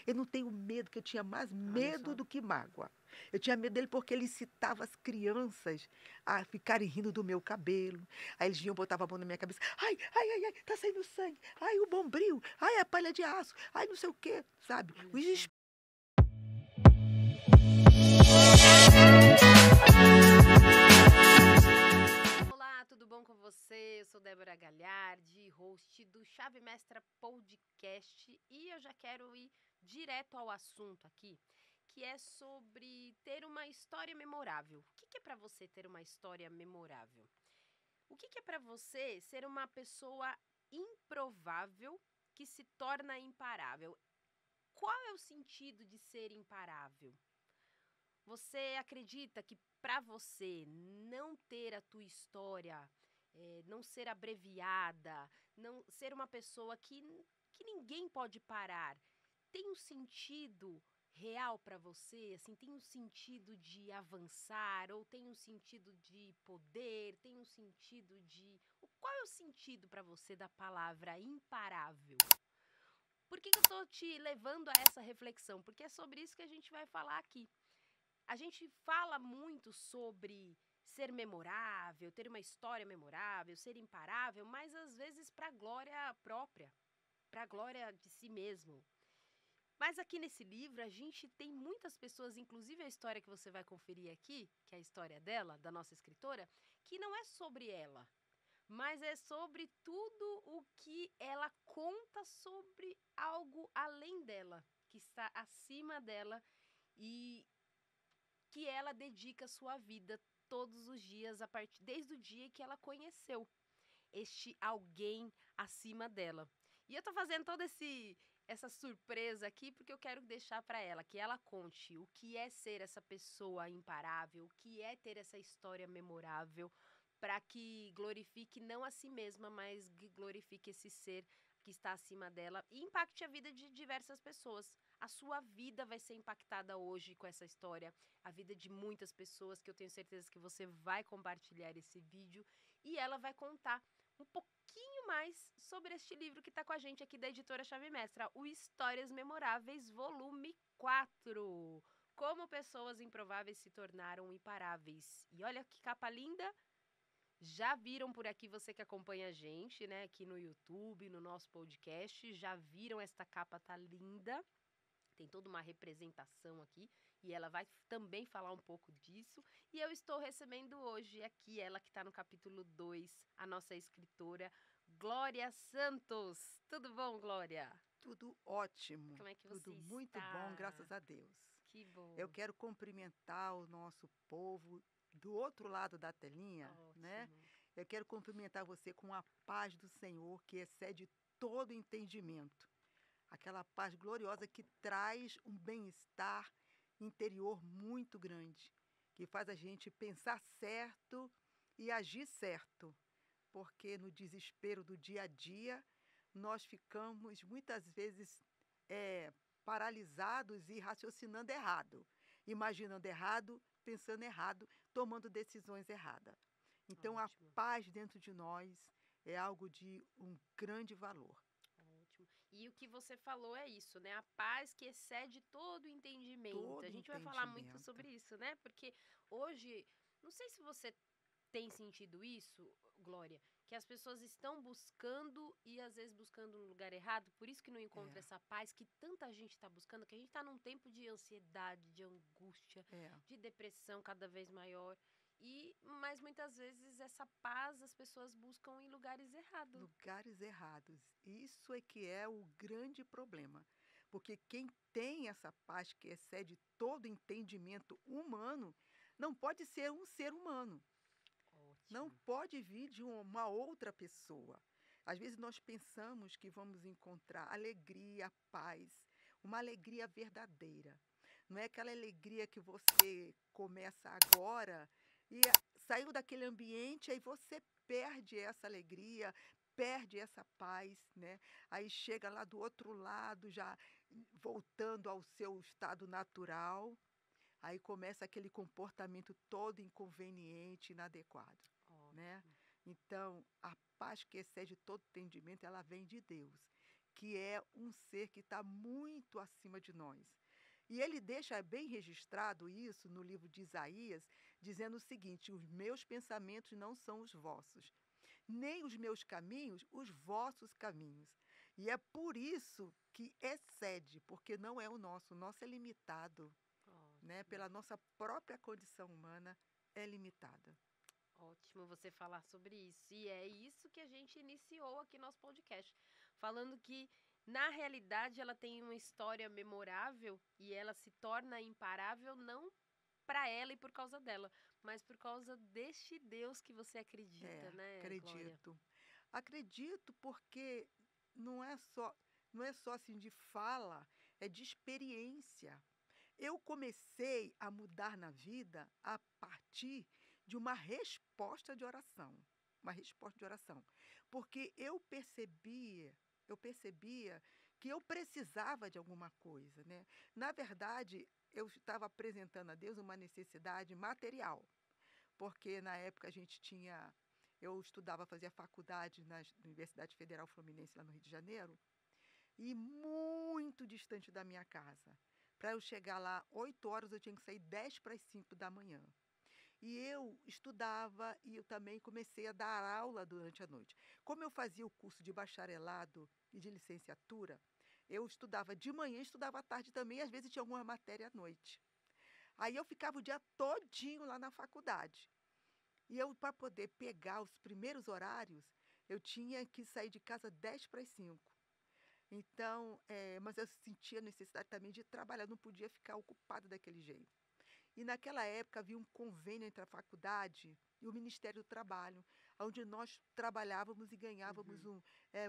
Eu não tenho medo, que eu tinha mais Olha medo só. do que mágoa. Eu tinha medo dele porque ele incitava as crianças a ficarem rindo do meu cabelo. Aí eles vinham, botavam a mão na minha cabeça. Ai, ai, ai, ai, tá saindo sangue. Ai, o bombril. Ai, a palha de aço. Ai, não sei o quê, sabe? Olha Os só. Olá, tudo bom com você? Eu sou Débora Galhardi, host do Chave Mestra Podcast, e eu já quero ir direto ao assunto aqui, que é sobre ter uma história memorável. O que é para você ter uma história memorável? O que é para você ser uma pessoa improvável que se torna imparável? Qual é o sentido de ser imparável? Você acredita que para você não ter a tua história, não ser abreviada, não ser uma pessoa que ninguém pode parar, tem um sentido real para você? Assim, tem um sentido de avançar ou tem um sentido de poder? Tem um sentido de qual é o sentido para você da palavra imparável? Por que eu estou te levando a essa reflexão? Porque é sobre isso que a gente vai falar aqui. A gente fala muito sobre ser memorável, ter uma história memorável, ser imparável, mas às vezes para a glória própria, para a glória de si mesmo. Mas aqui nesse livro a gente tem muitas pessoas, inclusive a história que você vai conferir aqui, que é a história dela, da nossa escritora, que não é sobre ela, mas é sobre tudo o que ela conta sobre algo além dela, que está acima dela e que ela dedica sua vida todos os dias desde o dia que ela conheceu este alguém acima dela. E eu tô fazendo toda essa surpresa aqui porque eu quero deixar para ela que ela conte o que é ser essa pessoa imparável, o que é ter essa história memorável, para que glorifique não a si mesma, mas que glorifique esse ser que está acima dela e impacte a vida de diversas pessoas. A sua vida vai ser impactada hoje com essa história, a vida de muitas pessoas, que eu tenho certeza que você vai compartilhar esse vídeo e ela vai contar um pouquinho mais sobre este livro que está com a gente aqui da editora Chave Mestra, o Histórias Memoráveis, volume 4. Como pessoas improváveis se tornaram imparáveis. E olha que capa linda! Já viram por aqui, você que acompanha a gente, né, aqui no YouTube, no nosso podcast, já viram esta capa, tá linda? Tem toda uma representação aqui e ela vai também falar um pouco disso. E eu estou recebendo hoje aqui ela que está no capítulo 2, a nossa escritora Glória Santos. Tudo bom, Glória? Tudo ótimo, Como é que você tudo muito bom, está? graças a Deus. Que Eu bom. quero cumprimentar o nosso povo do outro lado da telinha, né? Ótimo. Eu quero cumprimentar você com a paz do Senhor que excede todo entendimento. Aquela paz gloriosa que traz um bem-estar interior muito grande, que faz a gente pensar certo e agir certo, porque no desespero do dia a dia nós ficamos muitas vezes é, paralisados e raciocinando errado, imaginando errado, pensando errado, tomando decisões erradas. Então a Ótimo. paz dentro de nós é algo de um grande valor. Ótimo. E o que você falou é isso, né? A paz que excede todo o entendimento. A Todo gente vai falar muito entendimento. sobre isso, né? Porque hoje, não sei se você tem sentido isso, Glória, que as pessoas estão buscando e às vezes buscando no lugar errado, por isso que não encontra É, essa paz que tanta gente está buscando, que a gente está num tempo de ansiedade, de angústia, é. de depressão cada vez maior. Mas muitas vezes essa paz as pessoas buscam em lugares errados. Lugares errados. Isso é que é o grande problema. Porque quem tem essa paz que excede todo entendimento humano, não pode ser um ser humano. Não Ótimo. pode vir de uma outra pessoa. Às vezes nós pensamos que vamos encontrar alegria, paz, uma alegria verdadeira. Não é aquela alegria que você começa agora e saiu daquele ambiente, aí você perde essa alegria, perde essa paz, né? Aí chega lá do outro lado, já voltando ao seu estado natural, aí começa aquele comportamento todo inconveniente, inadequado, né? Ótimo. Então, a paz que excede todo entendimento, ela vem de Deus, que é um ser que está muito acima de nós. E ele deixa bem registrado isso no livro de Isaías, dizendo o seguinte: os meus pensamentos não são os vossos, nem os meus caminhos os vossos caminhos. E é por isso que excede, porque não é o nosso é limitado, né? Ótimo. Pela nossa própria condição humana, é limitada. Ótimo você falar sobre isso. E é isso que a gente iniciou aqui nosso podcast, falando que na realidade ela tem uma história memorável e ela se torna imparável não para ela e por causa dela, mas por causa deste Deus que você acredita, É, né, Glória? acredito. Acredito porque não é só, não é só assim de fala, é de experiência. Eu comecei a mudar na vida a partir de uma resposta de oração. Uma resposta de oração. Porque eu percebia que eu precisava de alguma coisa, né? Na verdade, eu estava apresentando a Deus uma necessidade material, porque na época a gente tinha, eu estudava, fazia faculdade na Universidade Federal Fluminense, lá no Rio de Janeiro, e muito distante da minha casa. Para eu chegar lá 8 horas, eu tinha que sair 10 para as 5 da manhã. E eu estudava e eu também comecei a dar aula durante a noite. Como eu fazia o curso de bacharelado e de licenciatura, eu estudava de manhã e estudava à tarde também, e às vezes tinha alguma matéria à noite. Aí eu ficava o dia todinho lá na faculdade. E eu, para poder pegar os primeiros horários, eu tinha que sair de casa 10 para as 5. Então, mas eu sentia necessidade também de trabalhar, não podia ficar ocupada daquele jeito. E naquela época havia um convênio entre a faculdade e o Ministério do Trabalho, onde nós trabalhávamos e ganhávamos Uhum.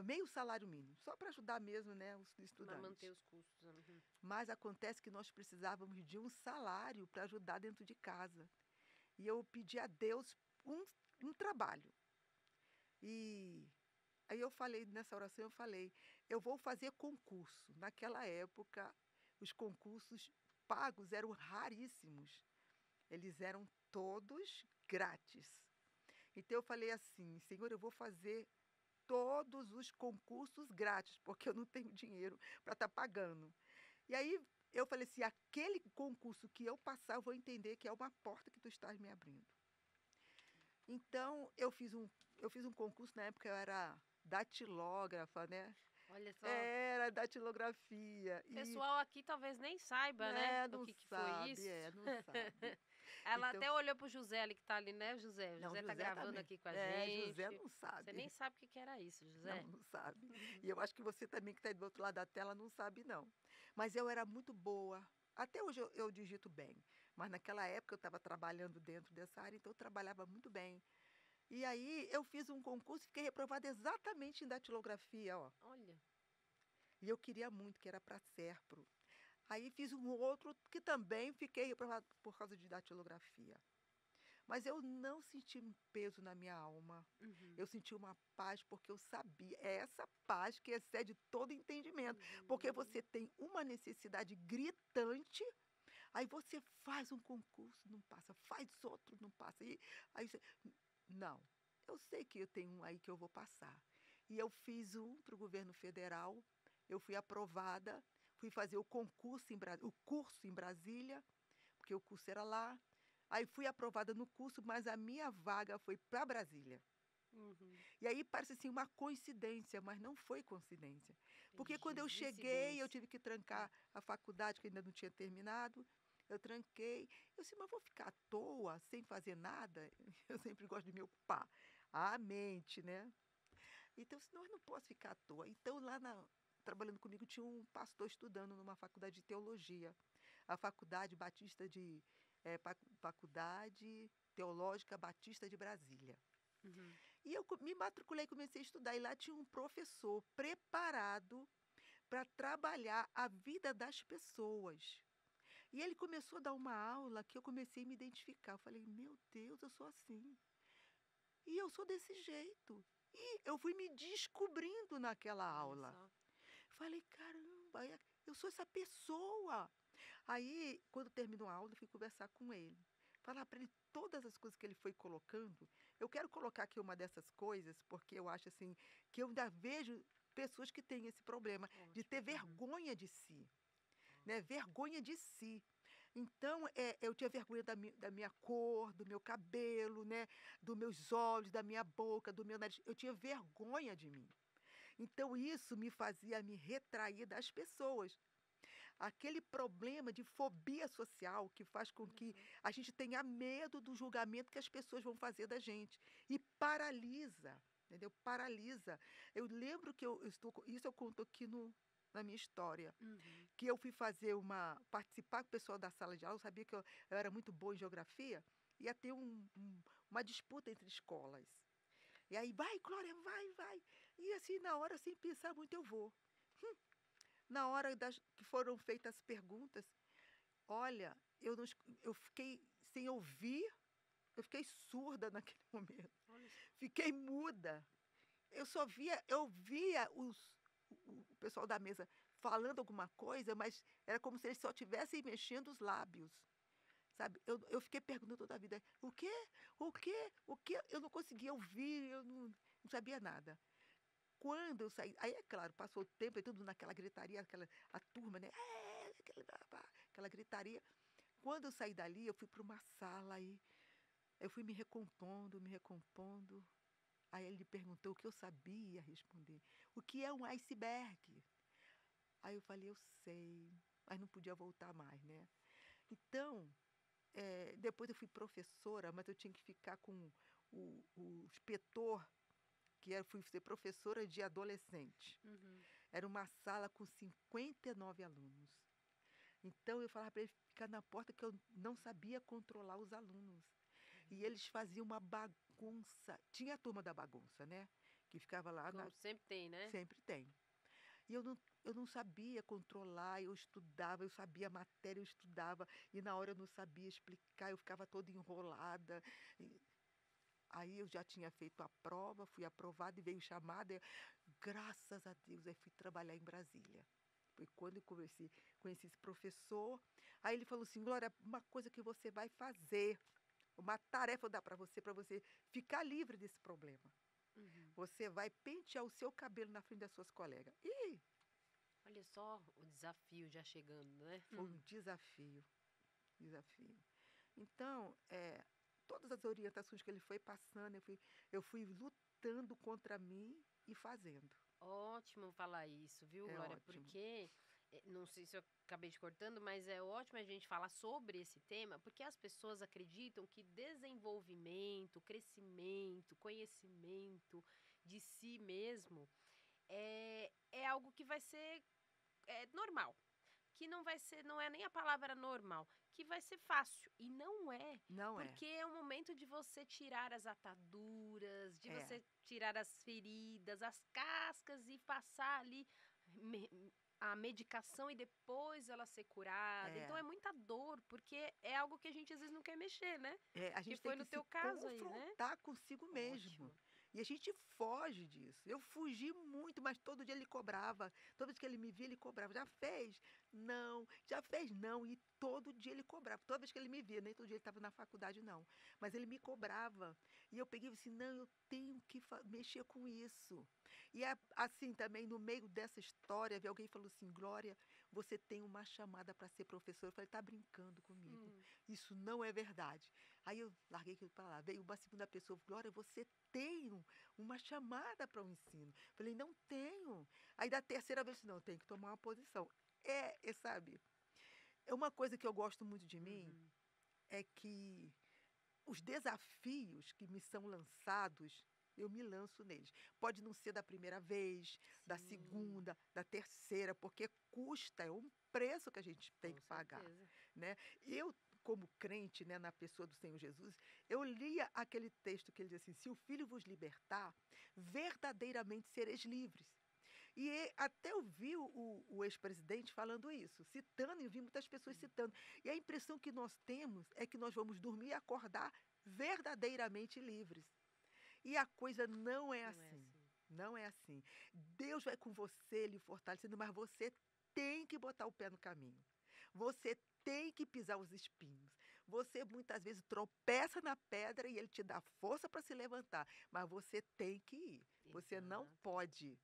meio salário mínimo, só para ajudar mesmo, né, os Para manter estudantes. os custos. Uhum. Mas acontece que nós precisávamos de um salário para ajudar dentro de casa. E eu pedi a Deus um, um trabalho. E aí eu falei, nessa oração eu falei, eu vou fazer concurso. Naquela época, os concursos pagos eram raríssimos. Eles eram todos grátis. Então eu falei assim, Senhor, eu vou fazer todos os concursos grátis, porque eu não tenho dinheiro para estar pagando. E aí eu falei assim, aquele concurso que eu passar, eu vou entender que é uma porta que tu estás me abrindo. Então eu fiz um concurso, na época eu era datilógrafa, né? Olha só, Era datilografia. o pessoal aqui talvez nem saiba, né, o Não que foi sabe, isso. não sabe. Ela Então, até olhou pro José ali que tá ali, né, José? O não, José tá José gravando também. aqui com a José gente. não Você sabe. nem sabe o que que era isso, Não, José. não sabe. E eu acho que você também que está do outro lado da tela não sabe, não. Mas eu era muito boa. Até hoje eu digito bem. Mas naquela época eu estava trabalhando dentro dessa área, então eu trabalhava muito bem. E aí eu fiz um concurso e fiquei reprovada exatamente em datilografia, ó. Olha. E eu queria muito, que era para Serpro. Aí fiz um outro que também fiquei reprovada por causa de datilografia. Mas eu não senti um peso na minha alma. Uhum. Eu senti uma paz porque eu sabia, é essa paz que excede todo entendimento. Porque Uhum. você tem uma necessidade gritante, aí você faz um concurso, não passa, faz outro, não passa. E aí você, não, eu sei que eu tenho um aí que eu vou passar. E eu fiz um para o governo federal, eu fui aprovada, fui fazer o concurso o curso em Brasília, porque o curso era lá. Aí fui aprovada no curso, mas a minha vaga foi para Brasília. Uhum. E aí parece assim uma coincidência, mas não foi coincidência. Porque quando eu Disse cheguei, eu Deus. tive que trancar a faculdade, que ainda não tinha terminado. Eu tranquei. Eu disse, mas vou ficar à toa, sem fazer nada? Eu sempre gosto de me ocupar. A mente, né? Então, senão eu não posso ficar à toa. Então, trabalhando comigo, tinha um pastor estudando numa faculdade de teologia. A Faculdade Batista de. Faculdade Teológica Batista de Brasília. Uhum. E eu me matriculei e comecei a estudar. E lá tinha um professor preparado para trabalhar a vida das pessoas. E ele começou a dar uma aula que eu comecei a me identificar. Eu falei, meu Deus, eu sou assim. E eu sou desse jeito. E eu fui me descobrindo naquela Olha aula. só. Falei, caramba, eu sou essa pessoa. Aí, quando terminou a aula, eu fui conversar com ele. Falar para ele todas as coisas que ele foi colocando. Eu quero colocar aqui uma dessas coisas, porque eu acho assim, que eu ainda vejo pessoas que têm esse problema de Ótimo. ter Uhum. vergonha de si, né? Vergonha de si. Então, eu tinha vergonha da minha cor, do meu cabelo, né? Dos meus olhos, da minha boca, do meu nariz. Eu tinha vergonha de mim. Então, isso me fazia me retrair das pessoas. Aquele problema de fobia social que faz com Olha que só. a gente tenha medo do julgamento que as pessoas vão fazer da gente. E paralisa, entendeu? Paralisa. Eu lembro que isso eu conto aqui na minha história, Uhum. que eu fui participar com o pessoal da sala de aula, eu sabia que eu era muito boa em geografia, ia ter uma disputa entre escolas. E aí, vai, Glória, vai, vai. E assim, na hora, sem pensar muito, eu vou. Na hora que foram feitas as perguntas, olha, eu, não, eu fiquei sem ouvir, eu fiquei surda naquele momento. Olha só. Fiquei muda. Eu via o pessoal da mesa falando alguma coisa, mas era como se eles só estivessem mexendo os lábios. Sabe? Eu fiquei perguntando toda a vida, o quê? O quê? O quê? Eu não conseguia ouvir, eu não sabia nada. Quando eu saí, aí é claro, passou o tempo e tudo naquela gritaria, a turma, né? Aquela gritaria. Quando eu saí dali, eu fui para uma sala aí, eu fui me recompondo, me recompondo. Aí ele perguntou o que eu sabia responder. O que é um iceberg? Aí eu falei, eu sei, mas não podia voltar mais, né? Então, depois eu fui professora, mas eu tinha que ficar com o inspetor, fui ser professora de adolescente. Uhum. Era uma sala com 59 alunos. Então eu falava para ele ficar na porta que eu não sabia controlar os alunos. E eles faziam uma bagunça. Tinha a turma da bagunça, né? Que ficava lá, Como sempre tem, né? sempre tem. E eu não sabia controlar, eu estudava, eu sabia a matéria, eu estudava, e na hora eu não sabia explicar, eu ficava toda enrolada. Aí eu já tinha feito a prova, fui aprovada e veio chamada. Graças a Deus, aí fui trabalhar em Brasília. Foi quando eu conheci esse professor. Aí ele falou assim, Glória, uma coisa que você vai fazer, uma tarefa eu dar para você ficar livre desse problema. Uhum. Você vai pentear o seu cabelo na frente das suas colegas. E Olha só o desafio já chegando, né? foi um desafio, desafio. Então, todas as orientações que ele foi passando, eu fui lutando contra mim e fazendo. Ótimo falar isso, viu, É Glória? ótimo. Porque, não sei se eu acabei te cortando, mas é ótimo a gente falar sobre esse tema, porque as pessoas acreditam que desenvolvimento, crescimento, conhecimento de si mesmo é algo que vai ser normal. Que não vai ser, não é nem a palavra normal, que vai ser fácil. E não é, Não é. porque é o momento de você tirar as ataduras, de É. você tirar as feridas, as cascas e passar ali a medicação e depois ela ser curada. Então É. é muita dor, porque é algo que a gente às vezes não quer mexer, né? A Que gente tem foi que no se teu caso aí, né? confrontar consigo mesmo. Ótimo. E a gente foge disso. Eu fugi muito, mas todo dia ele cobrava. Toda vez que ele me via, ele cobrava. Já fez? Não. Já fez? Não. E todo dia ele cobrava. Toda vez que ele me via, nem todo dia ele estava na faculdade, não. Mas ele me cobrava. E eu peguei e disse, não, eu tenho que mexer com isso. E assim também, no meio dessa história, alguém falou assim, Glória, você tem uma chamada para ser professora. Eu falei, tá brincando comigo. Hum. Isso não é verdade. Aí eu larguei aquilo para lá. Veio uma segunda pessoa, Glória, você tem uma chamada para o ensino. Falei, não tenho. Aí da terceira vez, não, tem que tomar uma posição. Sabe, é uma coisa que eu gosto muito de mim, Uhum. é que os desafios que me são lançados, eu me lanço neles. Pode não ser da primeira vez, da Sim, segunda, da terceira, porque custa, é um preço que a gente tem com que pagar, certeza. né? Eu, como crente, né, na pessoa do Senhor Jesus, eu lia aquele texto que ele diz assim, se o Filho vos libertar, verdadeiramente sereis livres. E até eu vi o ex-presidente falando isso, citando, e eu vi muitas pessoas Hum. citando. E a impressão que nós temos é que nós vamos dormir e acordar verdadeiramente livres. E a coisa não é Não é assim. assim. Não é assim. Deus vai com você, lhe fortalecendo, mas você tem que botar o pé no caminho. Você tem que pisar os espinhos. Você muitas vezes tropeça na pedra e ele te dá força para se levantar, mas você tem que ir. Você não Exato. pode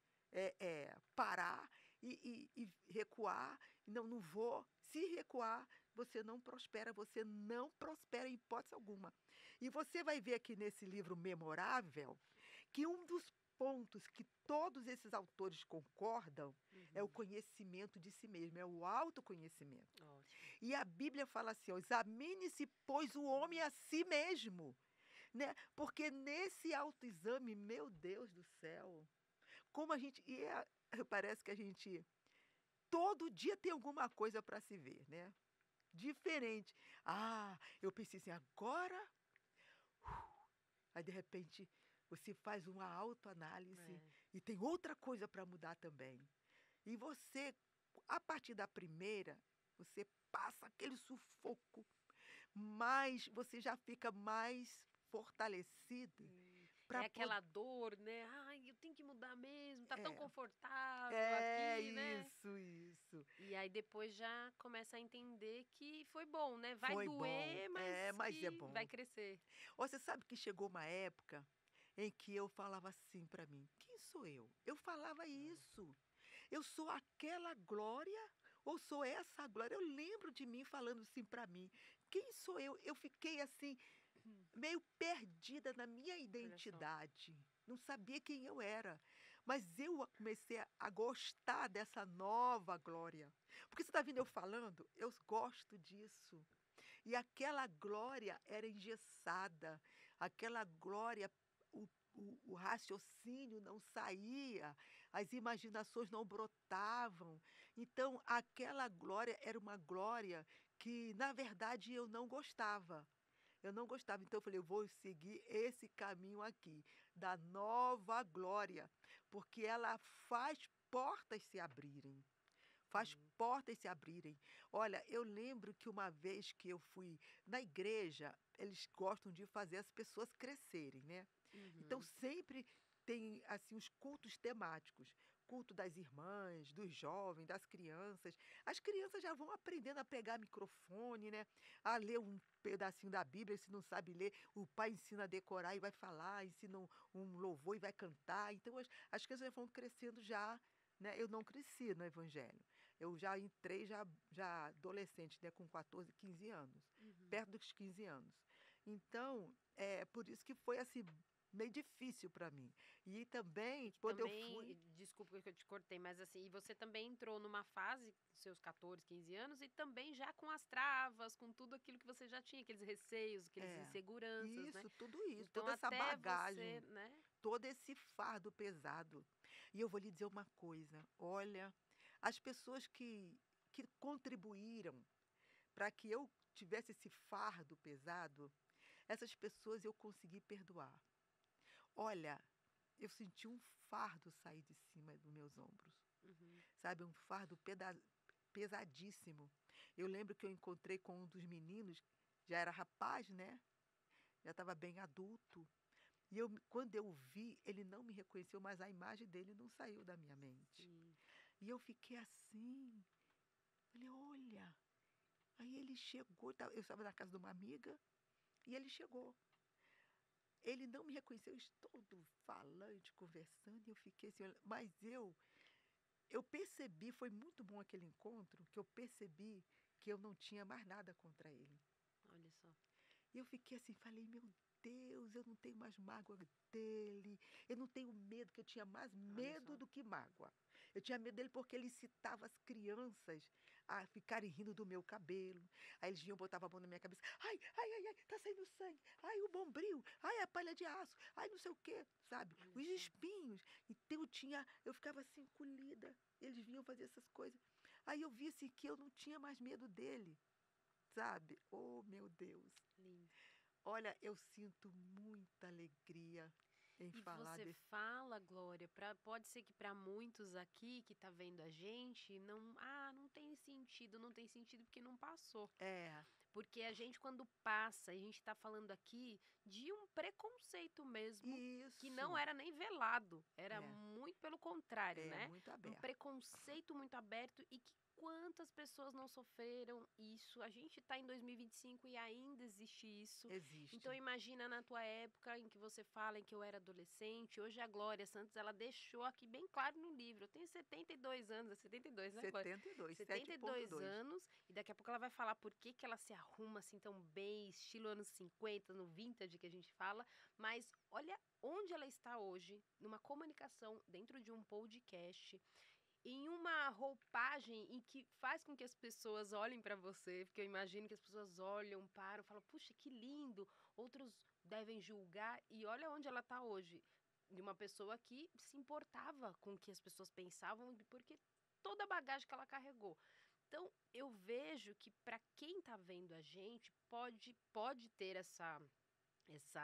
parar e recuar. Não, não vou. Se recuar, você não prospera em hipótese alguma. E você vai ver aqui nesse livro memorável que um dos pontos que todos esses autores concordam é o Uhum. conhecimento de si mesmo, é o autoconhecimento. Ótimo. E a Bíblia fala assim, ó, examine-se, pois, o homem a si mesmo, né? Porque nesse autoexame, meu Deus do céu, como a gente. Parece que a gente. Todo dia tem alguma coisa para se ver, né? Diferente. Ah, eu pensei assim, agora. Aí, de repente, você faz uma autoanálise É. e tem outra coisa para mudar também. E você, a partir da primeira, você passa aquele sufoco, mas você já fica mais fortalecido Sim. É para poder. aquela dor, né? Ai, eu tenho que mudar mesmo, tá tão É, confortável é aqui, né? isso, isso. E aí depois já começa a entender que foi bom, né? Vai Foi bom. doer, É, mas mas é que vai bom. crescer. Você sabe que chegou uma época em que eu falava assim para mim: quem sou eu? Eu falava isso. Eu sou aquela glória ou sou essa glória? Eu lembro de mim falando assim para mim: quem sou eu? Eu fiquei assim, Hum. meio perdida na minha Olha só. identidade. Não sabia quem eu era. Mas eu comecei a gostar dessa nova glória. Porque você está vendo eu falando? Eu gosto disso. E aquela glória era engessada, aquela glória, o raciocínio não saía, as imaginações não brotavam. Então, aquela glória era uma glória que, na verdade, eu não gostava. Eu não gostava, então eu falei, eu vou seguir esse caminho aqui, da nova glória, porque ela faz portas se abrirem. Faz Uhum. portas se abrirem. Olha, eu lembro que uma vez que eu fui na igreja, eles gostam de fazer as pessoas crescerem, né? Então Uhum. sempre tem assim os cultos temáticos, culto das irmãs, dos jovens, das crianças. As crianças já vão aprendendo a pegar microfone, né? A ler um pedacinho da Bíblia, se não sabe ler, o pai ensina a decorar e vai falar, ensina um louvor e vai cantar. Então as crianças já vão crescendo já, né? Eu não cresci no evangelho. Eu já entrei já adolescente, né, com 14, 15 anos, Uhum. perto dos 15 anos. Então, é por isso que foi assim meio difícil para mim. E E também que quando eu também, fui, desculpa que eu te cortei, mas assim, e você também entrou numa fase, seus 14, 15 anos, e também já com as travas, com tudo aquilo que você já tinha, aqueles receios, aqueles é, inseguranças, né? isso, tudo isso, Então toda essa até você, bagagem, né? todo esse fardo pesado. E eu vou lhe dizer uma coisa, olha, as pessoas que contribuíram para que eu tivesse esse fardo pesado, essas pessoas eu consegui perdoar. Olha, eu senti um fardo sair de cima dos meus ombros, Uhum. sabe? Um fardo pesadíssimo. Eu lembro que eu encontrei com um dos meninos, já era rapaz, né? Já estava bem adulto. E quando eu o vi, ele não me reconheceu, mas a imagem dele não saiu da minha mente. Sim. E eu fiquei assim, falei, olha. Aí ele chegou, eu estava na casa de uma amiga, e ele chegou. Ele não me reconheceu, todo falante, conversando, e eu fiquei assim, mas eu percebi, foi muito bom aquele encontro, que eu percebi que eu não tinha mais nada contra ele. Olha só. E eu fiquei assim, falei, meu Deus, eu não tenho mais mágoa dele, eu não tenho medo, que eu tinha mais Olha medo só. do que mágoa. Eu tinha medo dele porque ele incitava as crianças a ficarem rindo do meu cabelo. Aí eles vinham, botavam a mão na minha cabeça, ai, ai, ai, ai, tá saindo sangue, ai, o bombril, ai, a palha de aço, ai, não sei o quê, sabe? Olha Os só. espinhos. Então eu ficava assim, encolhida, eles vinham fazer essas coisas. Aí eu vi assim que eu não tinha mais medo dele, sabe? Oh, meu Deus. Lindo. Olha, eu sinto muita alegria em E falar você desse. fala, Glória, pode ser que para muitos aqui que tá vendo a gente, não tem sentido, não tem sentido porque não passou. É, Porque a gente, quando passa, a gente está falando aqui de um preconceito mesmo, que não isso. era nem velado, era É, muito pelo contrário, é né? muito Um aberto. preconceito muito aberto e que quantas pessoas não sofreram isso? A gente tá em 2025 e ainda existe isso. Existe. Então imagina na tua época em que você fala em que eu era adolescente. Hoje a Glória Santos, ela deixou aqui bem claro no livro. Eu tenho 72 anos, é 72, né, Glória? 72, 72 7,2. anos, e daqui a pouco ela vai falar por que que ela se arruma assim tão bem, estilo anos 50, no vintage que a gente fala, mas olha onde ela está hoje, numa comunicação dentro de um podcast, em uma roupagem em que faz com que as pessoas olhem para você, porque eu imagino que as pessoas olham, param, falam, puxa, que lindo, outros devem julgar, e olha onde ela está hoje, de uma pessoa que se importava com o que as pessoas pensavam, porque toda a bagagem que ela carregou. Então, eu vejo que para quem está vendo a gente, pode ter essa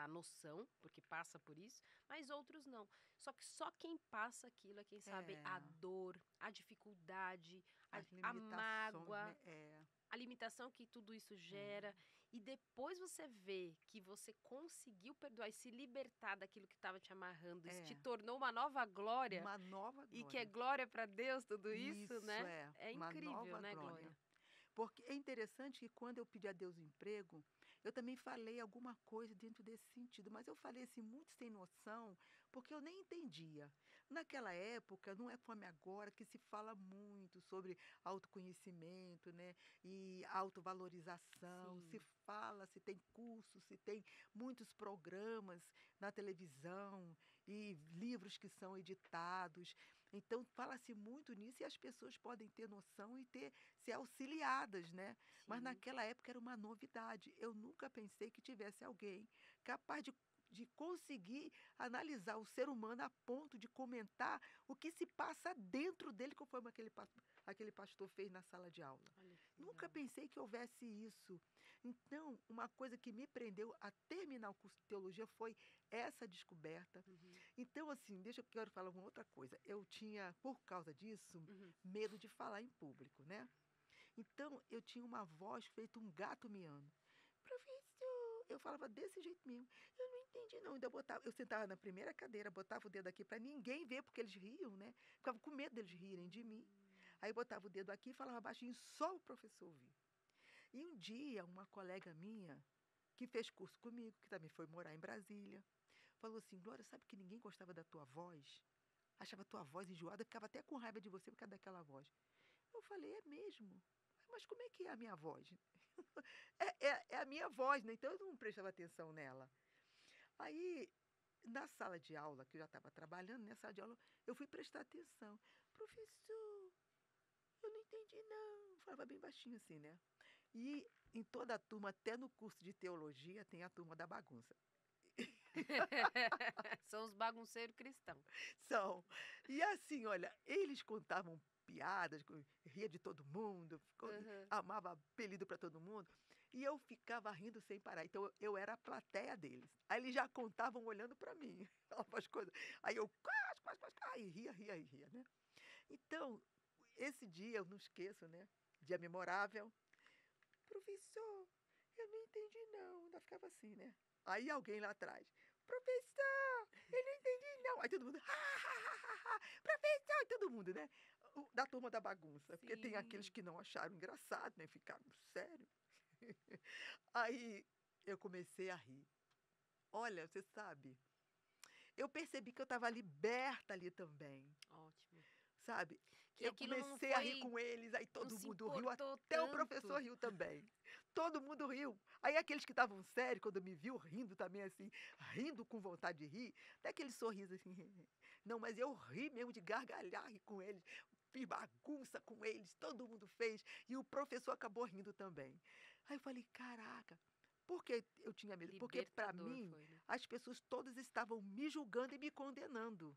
noção, porque passa por isso, mas outros não. Só que só quem passa aquilo é quem sabe a É, dor, a dificuldade, as a limitações, mágoa, né? É, a limitação que tudo isso é. gera. E depois você vê que você conseguiu perdoar e se libertar daquilo que estava te amarrando, isso te É, tornou uma nova glória, uma nova e que é glória. glória para Deus tudo isso, Isso né? é, É uma incrível, nova né, glória. Glória? Porque é interessante que quando eu pedi a Deus o emprego, eu também falei alguma coisa dentro desse sentido, mas eu falei assim muito sem noção, porque eu nem entendia. Naquela época, não é como agora, que se fala muito sobre autoconhecimento, né, e autovalorização, se Sim, fala, se tem cursos, se tem muitos programas na televisão e livros que são editados. Então, fala-se muito nisso e as pessoas podem ter noção e ser auxiliadas, né? Mas sim. naquela época era uma novidade. Eu nunca pensei que tivesse alguém capaz de conseguir analisar o ser humano a ponto de comentar o que se passa dentro dele, conforme aquele pastor fez na sala de aula. Olha que Nunca legal. pensei que houvesse isso. Então, uma coisa que me prendeu a terminar o curso de teologia foi essa descoberta. Uhum, Então, assim, deixa eu quero falar uma outra coisa. Eu tinha, por causa disso, uhum. medo de falar em público, né? Então, eu tinha uma voz feito um gato miando. Professor, eu falava desse jeito mesmo. Eu não entendi, não. Ainda botava, eu sentava na primeira cadeira, botava o dedo aqui para ninguém ver, porque eles riam, né? Ficava com medo deles rirem de mim. Aí botava o dedo aqui e falava baixinho, só o professor ouvir. E um dia, uma colega minha, que fez curso comigo, que também foi morar em Brasília, falou assim: Glória, sabe que ninguém gostava da tua voz? Achava a tua voz enjoada, ficava até com raiva de você por causa daquela voz. Eu falei: é mesmo? Mas como é que é a minha voz? É a minha voz, né? Então eu não prestava atenção nela. Aí, na sala de aula, que eu já estava trabalhando, nessa sala de aula, eu fui prestar atenção. Professor, eu não entendi, não. Falava bem baixinho assim, né? E em toda a turma, até no curso de teologia, tem a turma da bagunça. São os bagunceiros cristãos. São. E assim, olha, eles contavam piadas, ria de todo mundo, Aham. amava apelido para todo mundo, e eu ficava rindo sem parar. Então eu era a plateia deles. Aí eles já contavam olhando para mim, as coisas. Aí eu quase, quase, quase, aí ria, né? Então, esse dia eu não esqueço, né? Dia memorável. Professor, eu não entendi não. Ainda ficava assim, né? Aí alguém lá atrás, professor, eu não entendi não. Aí todo mundo, professor, e todo mundo, né? Da turma da bagunça. Porque tem aqueles Sim. que não acharam engraçado, né? Ficaram, sério. Aí eu comecei a rir. Olha, você sabe, eu percebi que eu estava liberta ali também, Ótimo. sabe? Que Eu aquilo não comecei a rir foi, com eles, aí não todo se mundo riu, importou até o professor tanto. riu também. Todo mundo riu. Aí aqueles que estavam sérios, quando me viu rindo também assim, rindo com vontade de rir, até aquele sorriso assim. Não, mas eu ri mesmo de gargalhar ri com eles, fiz bagunça com eles, todo mundo fez, e o professor acabou rindo também. Aí eu falei, caraca, por que eu tinha medo? Porque para Libertador mim, foi, né? as pessoas todas estavam me julgando e me condenando.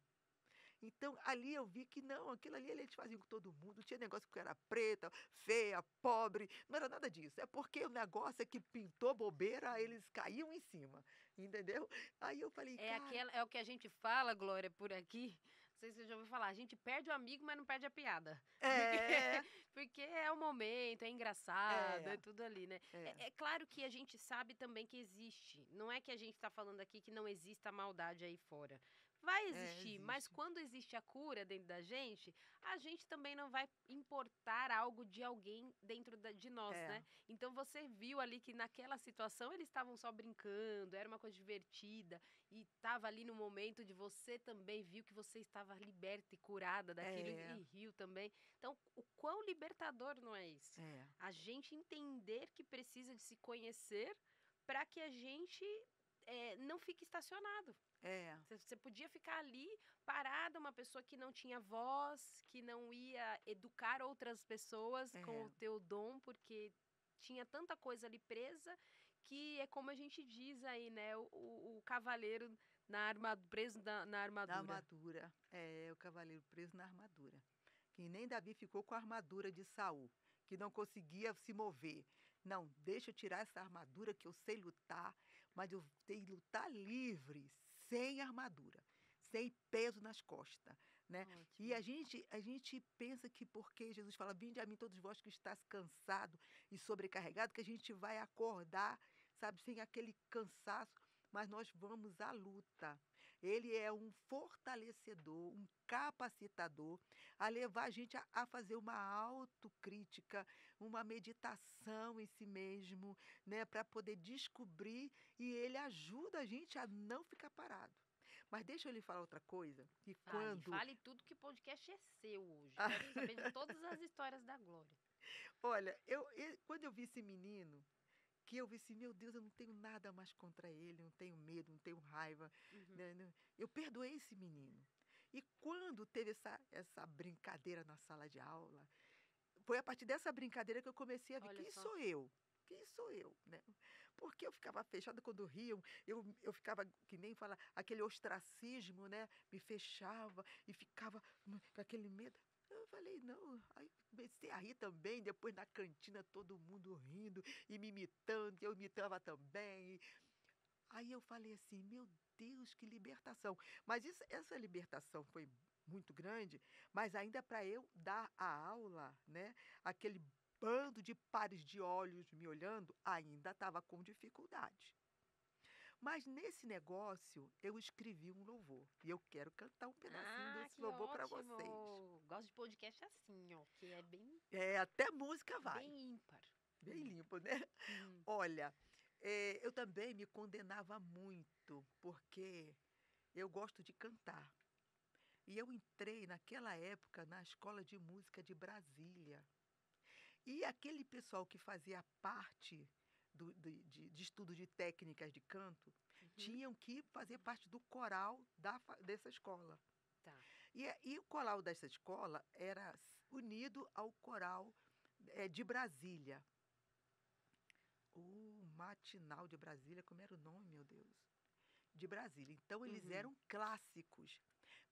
Então, ali eu vi que não, aquilo ali eles faziam com todo mundo. Não tinha negócio que eu era preta, feia, pobre. Não era nada disso. É porque o negócio é que pintou bobeira, Sim. eles caíam em cima. Entendeu? Aí eu falei, É cara, aquela, é o que a gente fala, Glória, por aqui. Não sei se você já ouviu falar. A gente perde o amigo, mas não perde a piada. Porque, é, porque é o momento, é engraçado, é é, tudo ali, né? é, É claro que a gente sabe também que existe. Não é que a gente está falando aqui que não exista maldade aí fora. vai É, existir, mas existe. quando existe a cura dentro da gente, a gente também não vai importar algo de alguém dentro de nós, É, né? Então você viu ali que naquela situação eles estavam só brincando, era uma coisa divertida, e estava ali no momento de você também viu que você estava liberta e curada daquilo é, e riu também. Então, o quão libertador não é isso? é, A gente entender que precisa de se conhecer para que a gente não fique estacionado. é, Você podia ficar ali parada, uma pessoa que não tinha voz, que não ia educar outras pessoas com o é. teu dom, porque tinha tanta coisa ali presa, que é como a gente diz aí, né? O cavaleiro preso na Na armadura. armadura. É, o cavaleiro preso na armadura. Que nem Davi ficou com a armadura de Saul, que não conseguia se mover. Não, deixa eu tirar essa armadura que eu sei lutar, mas eu tenho que lutar livre, sem armadura, sem peso nas costas, né? E Ótimo. a gente pensa que porque Jesus fala, vinde a mim todos vós que estás cansado e sobrecarregado, que a gente vai acordar, sabe, sem aquele cansaço, mas nós vamos à luta. Ele é um fortalecedor, um capacitador, a levar a gente a fazer uma autocrítica, uma meditação em si mesmo, né, para poder descobrir, e ele ajuda a gente a não ficar parado. Mas deixa eu lhe falar outra coisa, que Fale, quando, fale tudo que o podcast é seu hoje. Quero saber de todas as histórias da Glória. olha, quando eu vi esse menino, que eu vi assim, meu Deus, eu não tenho nada mais contra ele, não tenho medo, não tenho raiva, Uhum. né, eu perdoei esse menino. E quando teve essa brincadeira na sala de aula, foi a partir dessa brincadeira que eu comecei a ver Olha quem só. sou eu. Quem sou eu, né? Porque eu ficava fechada quando riam, eu ficava, que nem fala, aquele ostracismo, né? Me fechava e ficava com aquele medo. Eu falei, não, aí comecei a rir também, depois na cantina todo mundo rindo e me imitando, e eu imitava também. Aí eu falei assim, meu Deus, que libertação. Mas essa libertação foi muito grande, mas ainda para eu dar a aula, né? Aquele bando de pares de olhos me olhando, ainda estava com dificuldade. Mas nesse negócio, eu escrevi um louvor. E eu quero cantar um pedacinho Ah, desse que louvor para vocês. ótimo! Gosto de podcast assim, ó, que é bem, É, até música vai. bem ímpar. Bem limpo, né? Uhum. Olha, eu também me condenava muito, porque eu gosto de cantar. E eu entrei naquela época na Escola de Música de Brasília. E aquele pessoal que fazia parte de estudo de técnicas de canto Uhum. tinham que fazer parte do coral dessa escola. Tá. E o coral dessa escola era unido ao coral de Brasília. O Matinal de Brasília, como era o nome, meu Deus? De Brasília. Então, eles Uhum. eram clássicos,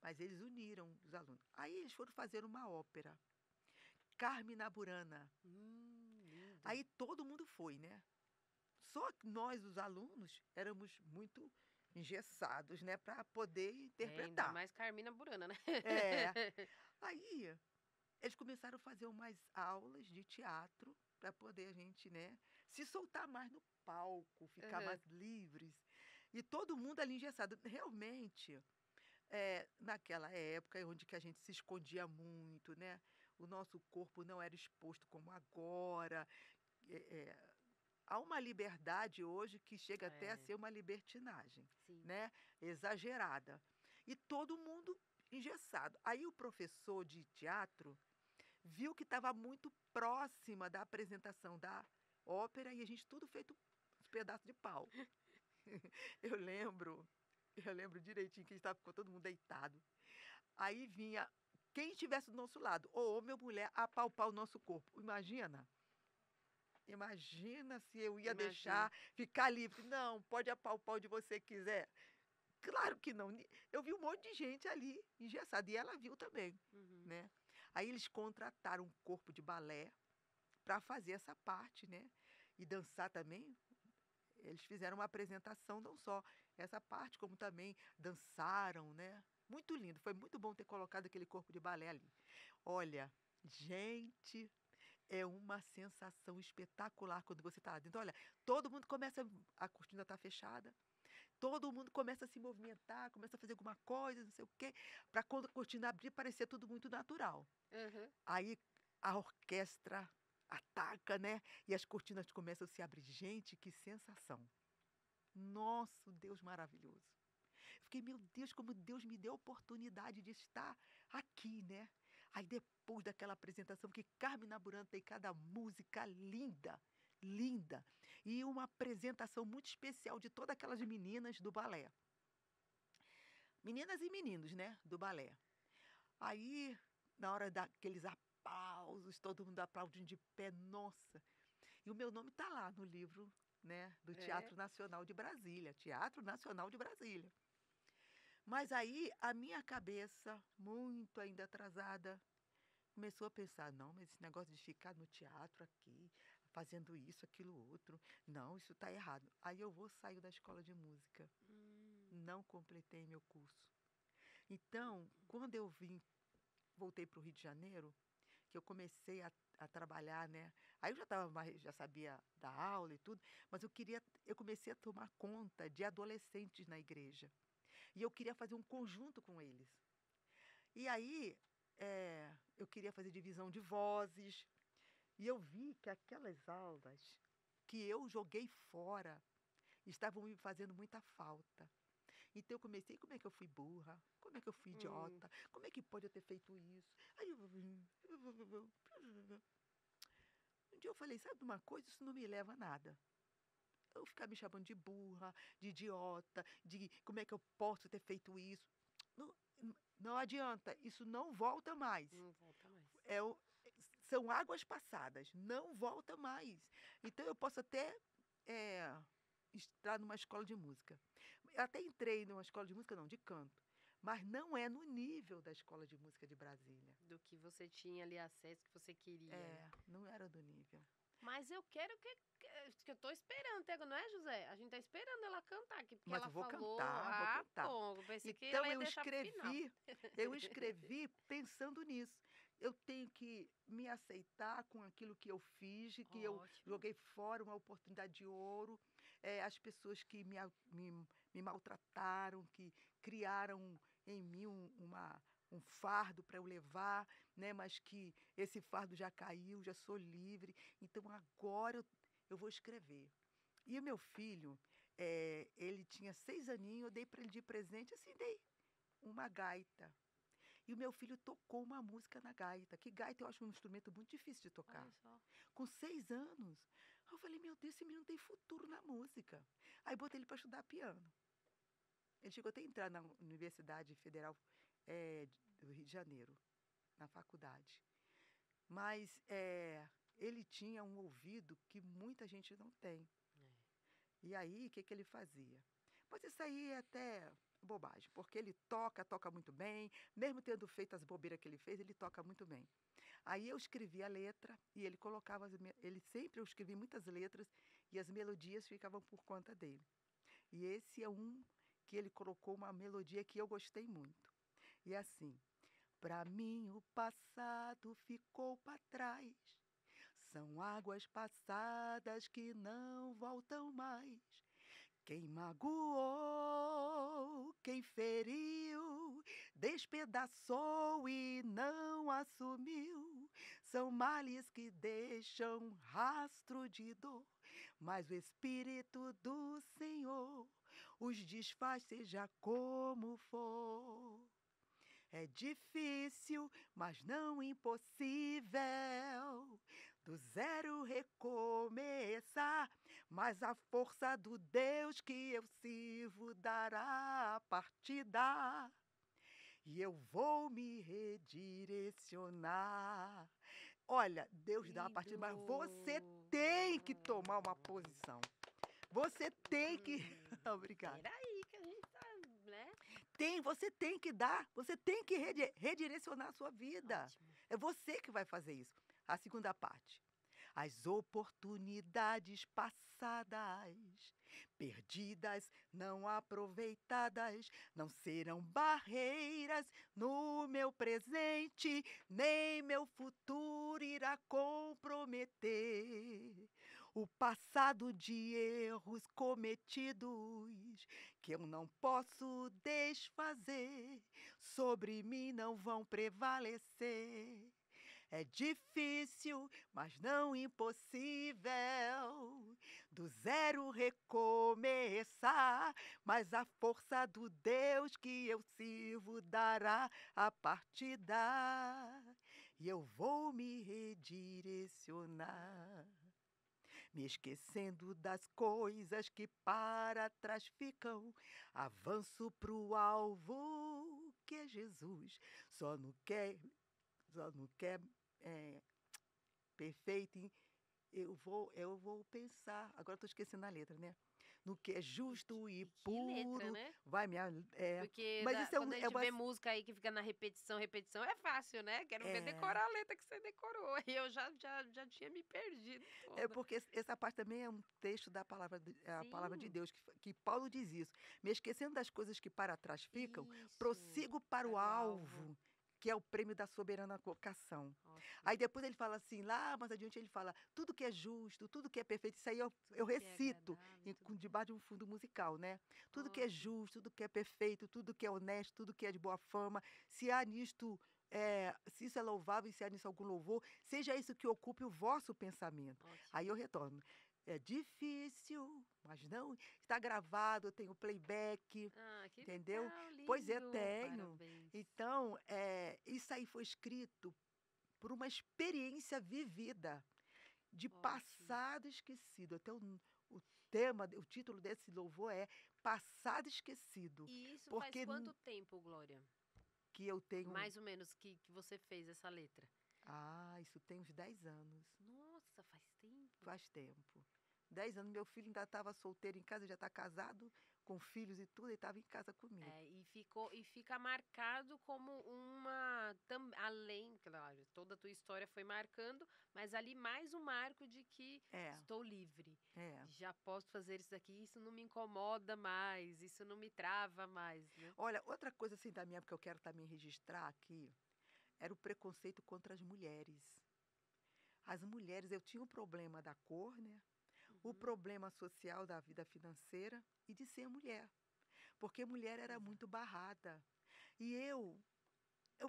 mas eles uniram os alunos. Aí eles foram fazer uma ópera, Carmina Burana. Lindo. Aí todo mundo foi, né? Só que nós, os alunos, éramos muito engessados, né, para poder Ainda interpretar. mais Carmina Burana, né? É. Aí eles começaram a fazer umas aulas de teatro para poder a gente, né, se soltar mais no palco, ficar Aham. mais livres. E todo mundo ali engessado. Realmente, naquela época onde que a gente se escondia muito, né? O nosso corpo não era exposto como agora. eh, eh, Há uma liberdade hoje que chega até a É, ser uma libertinagem, sim. né? Exagerada. E todo mundo engessado. Aí o professor de teatro viu que estava muito próxima da apresentação da ópera e a gente tudo feito uns pedaços de pau. Eu lembro, eu lembro direitinho que estava com todo mundo deitado. Aí vinha quem estivesse do nosso lado, ou homem ou mulher, apalpar o nosso corpo. Imagina? Imagina se eu ia Imagino. deixar ficar livre. Não, pode apalpar onde você quiser. Claro que não. Eu vi um monte de gente ali engessada e ela viu também, Uhum. né? Aí eles contrataram um corpo de balé para fazer essa parte, né? E dançar também. Eles fizeram uma apresentação, não só essa parte, como também dançaram, né? Muito lindo, foi muito bom ter colocado aquele corpo de balé ali. Olha, gente, é uma sensação espetacular quando você está lá dentro. Olha, todo mundo começa, a cortina está fechada, todo mundo começa a se movimentar, começa a fazer alguma coisa, não sei o quê, para quando a cortina abrir parecer tudo muito natural. Aham. Aí a orquestra ataca, né? E as cortinas começam a se abrir. Gente, que sensação! Nosso Deus maravilhoso. Fiquei, meu Deus, como Deus me deu a oportunidade de estar aqui, né? Aí depois daquela apresentação, que Carmen Naburana tem cada música linda, linda. E uma apresentação muito especial de todas aquelas meninas do balé. Meninas e meninos, né? Do balé. Aí, na hora daqueles aplausos, todo mundo aplaudindo de pé, nossa. E o meu nome está lá no livro, né? Do É. Teatro Nacional de Brasília. Teatro Nacional de Brasília. Mas aí a minha cabeça, muito ainda atrasada, começou a pensar, não, mas esse negócio de ficar no teatro aqui, fazendo isso, aquilo, outro, não, isso está errado. Aí eu vou sair da escola de música. Hum. Não completei meu curso. Então, quando eu voltei para o Rio de Janeiro, que eu comecei a trabalhar, né? Aí eu já tava mais, já sabia dar aula e tudo, mas eu comecei a tomar conta de adolescentes na igreja. E eu queria fazer um conjunto com eles. E aí, eu queria fazer divisão de vozes. E eu vi que aquelas aulas que eu joguei fora estavam me fazendo muita falta. Então eu comecei, como é que eu fui burra? Como é que eu fui Hum. idiota? Como é que pode eu ter feito isso? Aí um dia eu falei, sabe de uma coisa? Isso não me leva a nada. Eu ficar me chamando de burra, de idiota, de como é que eu posso ter feito isso? Não, não adianta, isso não volta mais. Não volta mais. É o- São águas passadas, não volta mais. Então eu posso até estar numa escola de música. Eu até entrei numa escola de música, não, de canto. Mas não é no nível da escola de música de Brasília. Do que você tinha ali acesso, que você queria, né? Não era do nível. Mas eu quero que eu tô esperando, não é, José? A gente tá esperando ela cantar aqui, porque Mas ela eu vou falou. cantar, vou Ah, cantar. bom, eu pensei que ela Então ia deixar pro final. eu escrevi pensando nisso. Eu tenho que me aceitar com aquilo que eu fiz, e que eu Ótimo. joguei fora uma oportunidade de ouro. As pessoas que me maltrataram, que criaram em mim um fardo para eu levar, né? Mas que esse fardo já caiu, já sou livre. Então agora eu vou escrever. E o meu filho, ele tinha 6 aninhos, eu dei para ele de presente, assim, dei uma gaita. E o meu filho tocou uma música na gaita, que gaita eu acho um instrumento muito difícil de tocar. Olha só. Com 6 anos. Aí eu falei, meu Deus, esse menino tem futuro na música. Aí botei ele para estudar piano. Ele chegou até a entrar na Universidade Federal do Rio de Janeiro, na faculdade. Mas ele tinha um ouvido que muita gente não tem. E aí, o que ele fazia? Mas isso aí é até bobagem, porque ele toca muito bem, mesmo tendo feito as bobeiras que ele fez, ele toca muito bem. Aí eu escrevi a letra e ele colocava, ele sempre eu escrevi muitas letras e as melodias ficavam por conta dele. E esse é um que ele colocou uma melodia que eu gostei muito. E é assim, pra mim o passado ficou para trás. São águas passadas que não voltam mais. Quem magoou, quem feriu, despedaçou e não assumiu. São males que deixam rastro de dor, mas o Espírito do Senhor os desfaz, seja como for. É difícil, mas não impossível. Do zero recomeçar, mas a força do Deus que eu sirvo dará a partida. E eu vou me redirecionar. Olha, Deus dá a partida, mas você Lindo. tem que tomar uma posição. Você tem que. Obrigada. Peraí, que a gente tá, né? Você tem que dar, você tem que redirecionar a sua vida. Ótimo. É você que vai fazer isso. A segunda parte. As oportunidades passadas, perdidas, não aproveitadas, não serão barreiras no meu presente, nem meu futuro irá comprometer. O passado de erros cometidos que eu não posso desfazer, sobre mim não vão prevalecer. É difícil, mas não impossível, do zero recomeçar, mas a força do Deus que eu sirvo dará a partida, e eu vou me redirecionar, me esquecendo das coisas que para trás ficam, avanço pro alvo que é Jesus, só não quer, só não quer é, perfeito. Eu vou pensar. Agora estou esquecendo a letra, né? No que é justo e Que letra, puro. né? Vai, minha. Porque Mas isso quando a é gente uma. vê música aí que fica na repetição, repetição, é fácil, né? Quero ver É, decorar a letra que você decorou. Aí eu já tinha me perdido é toda. porque essa parte também é um texto da palavra, a palavra de Sim, Deus, que Paulo diz isso. Me esquecendo das coisas que para trás ficam, isso. prossigo para o Para o alvo. alvo, que é o prêmio da soberana vocação. Ótimo. Aí depois ele fala assim, lá mais adiante ele fala, tudo que é justo, tudo que é perfeito, isso aí eu Tudo que é recito agradável, tudo. debaixo de um fundo musical, né? Tudo que é Ótimo. justo, tudo que é perfeito, tudo que é honesto, tudo que é de boa fama, se há nisto, se isso é louvável, se há nisso algum louvor, seja isso que ocupe o vosso pensamento. Ótimo. Aí eu retorno. É difícil, mas não. Está gravado, eu tenho playback, Ah, que entendeu? legal, Pois é, lindo. tenho. Parabéns. Então, isso aí foi escrito por uma experiência vivida, de Ótimo. passado esquecido. Até o tema, o título desse louvor é Passado Esquecido, E isso faz porque quanto tempo, Glória? que eu tenho. Mais ou menos que você fez essa letra? Ah, isso tem uns 10 anos. Nossa, faz tempo. Faz tempo. 10 anos, meu filho ainda estava solteiro em casa, já está casado, com filhos e tudo, e estava em casa comigo. É, e fica marcado como além, claro, toda a tua história foi marcando, mas ali mais um marco de que É, estou livre. é. Já posso fazer isso daqui, isso não me incomoda mais, isso não me trava mais, né? Olha, outra coisa assim da minha época que eu quero também registrar aqui, era o preconceito contra as mulheres. As mulheres, eu tinha o problema da cor, né? O Uhum, problema social da vida financeira e de ser mulher. Porque mulher era exato. muito barrada. E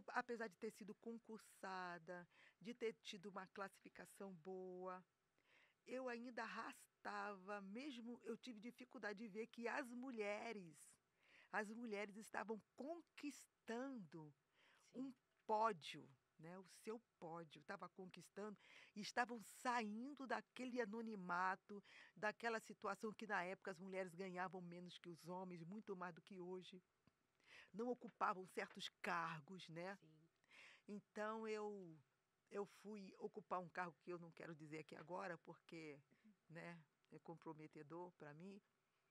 apesar de ter sido concursada, de ter tido uma classificação boa, eu ainda arrastava, mesmo eu tive dificuldade de ver que as mulheres estavam conquistando Sim, um pódio, né? O seu pódio estava conquistando e estavam saindo daquele anonimato, daquela situação que na época as mulheres ganhavam menos que os homens, muito mais do que hoje, não ocupavam certos cargos, né? sim. Então eu fui ocupar um cargo que eu não quero dizer aqui agora, porque, né, é comprometedor para mim.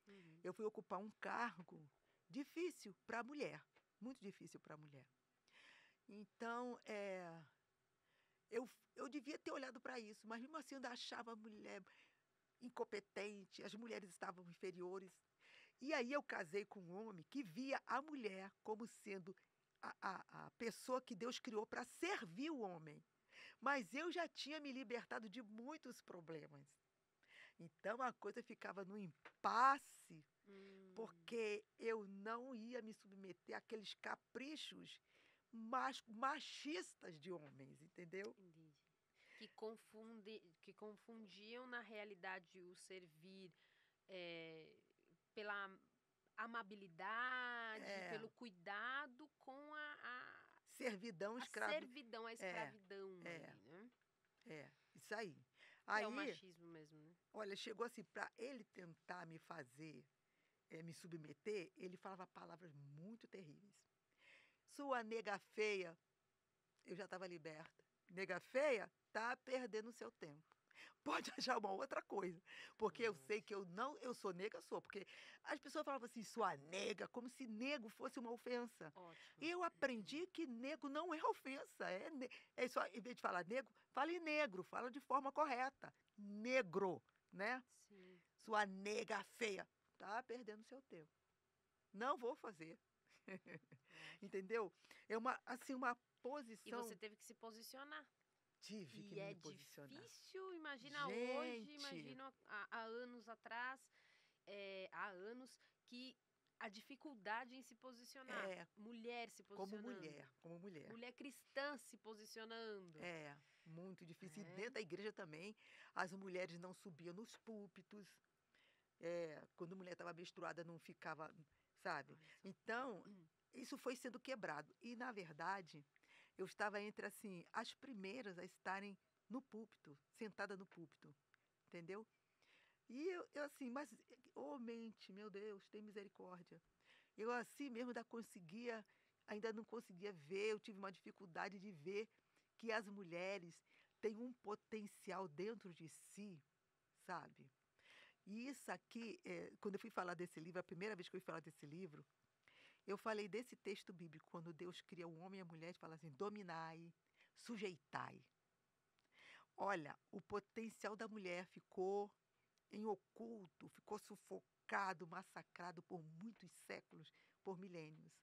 Uhum. Eu fui ocupar um cargo difícil para a mulher, muito difícil para a mulher. Então, eu devia ter olhado para isso, mas mesmo assim eu ainda achava a mulher incompetente, as mulheres estavam inferiores. E aí eu casei com um homem que via a mulher como sendo a pessoa que Deus criou para servir o homem. Mas eu já tinha me libertado de muitos problemas. Então a coisa ficava no impasse, Hum, porque eu não ia me submeter àqueles caprichos machistas de homens, entendeu? entendi. Que confundiam na realidade o servir eh, pela amabilidade, É, pelo cuidado com servidão, a escravo. servidão, a É, escravidão é, ali, né? isso aí. Que é o Aí, machismo mesmo, né? olha, chegou assim, para ele tentar me fazer, me submeter, ele falava palavras muito terríveis. Sua nega feia, eu já estava liberta. Nega feia, tá perdendo o seu tempo. Pode achar uma outra coisa, porque eu sei que Ótimo, eu sou nega, sou, porque as pessoas falavam assim, sua nega, como se nego fosse uma ofensa. E ótimo. eu aprendi que nego não é ofensa, é só, em vez de falar nego, fale negro, fala de forma correta, negro, né? Sim, Sua nega feia, tá perdendo seu tempo. Não vou fazer, ótimo. entendeu? É uma, assim, uma E você posição. teve que se posicionar. tive que E é me posicionar. difícil, imagina hoje, Gente, imagina há anos atrás, há anos que a dificuldade em se posicionar, é mulher se como posicionando, mulher, como mulher. mulher cristã se posicionando. É muito difícil. E É, dentro da igreja também, as mulheres não subiam nos púlpitos. Quando a mulher estava menstruada, não ficava, sabe? olha só. Então, isso foi sendo quebrado. E, na verdade, eu estava entre, assim, as primeiras a estarem no púlpito, sentada no púlpito, entendeu? E eu assim, mas, ô mente, meu Deus, tem misericórdia. Eu assim mesmo ainda não conseguia ver, eu tive uma dificuldade de ver que as mulheres têm um potencial dentro de si, sabe? E isso aqui, quando eu fui falar desse livro, a primeira vez que eu fui falar desse livro, eu falei desse texto bíblico, quando Deus cria o homem e a mulher, e fala assim: dominai, sujeitai. Olha, o potencial da mulher ficou em oculto, ficou sufocado, massacrado por muitos séculos, por milênios.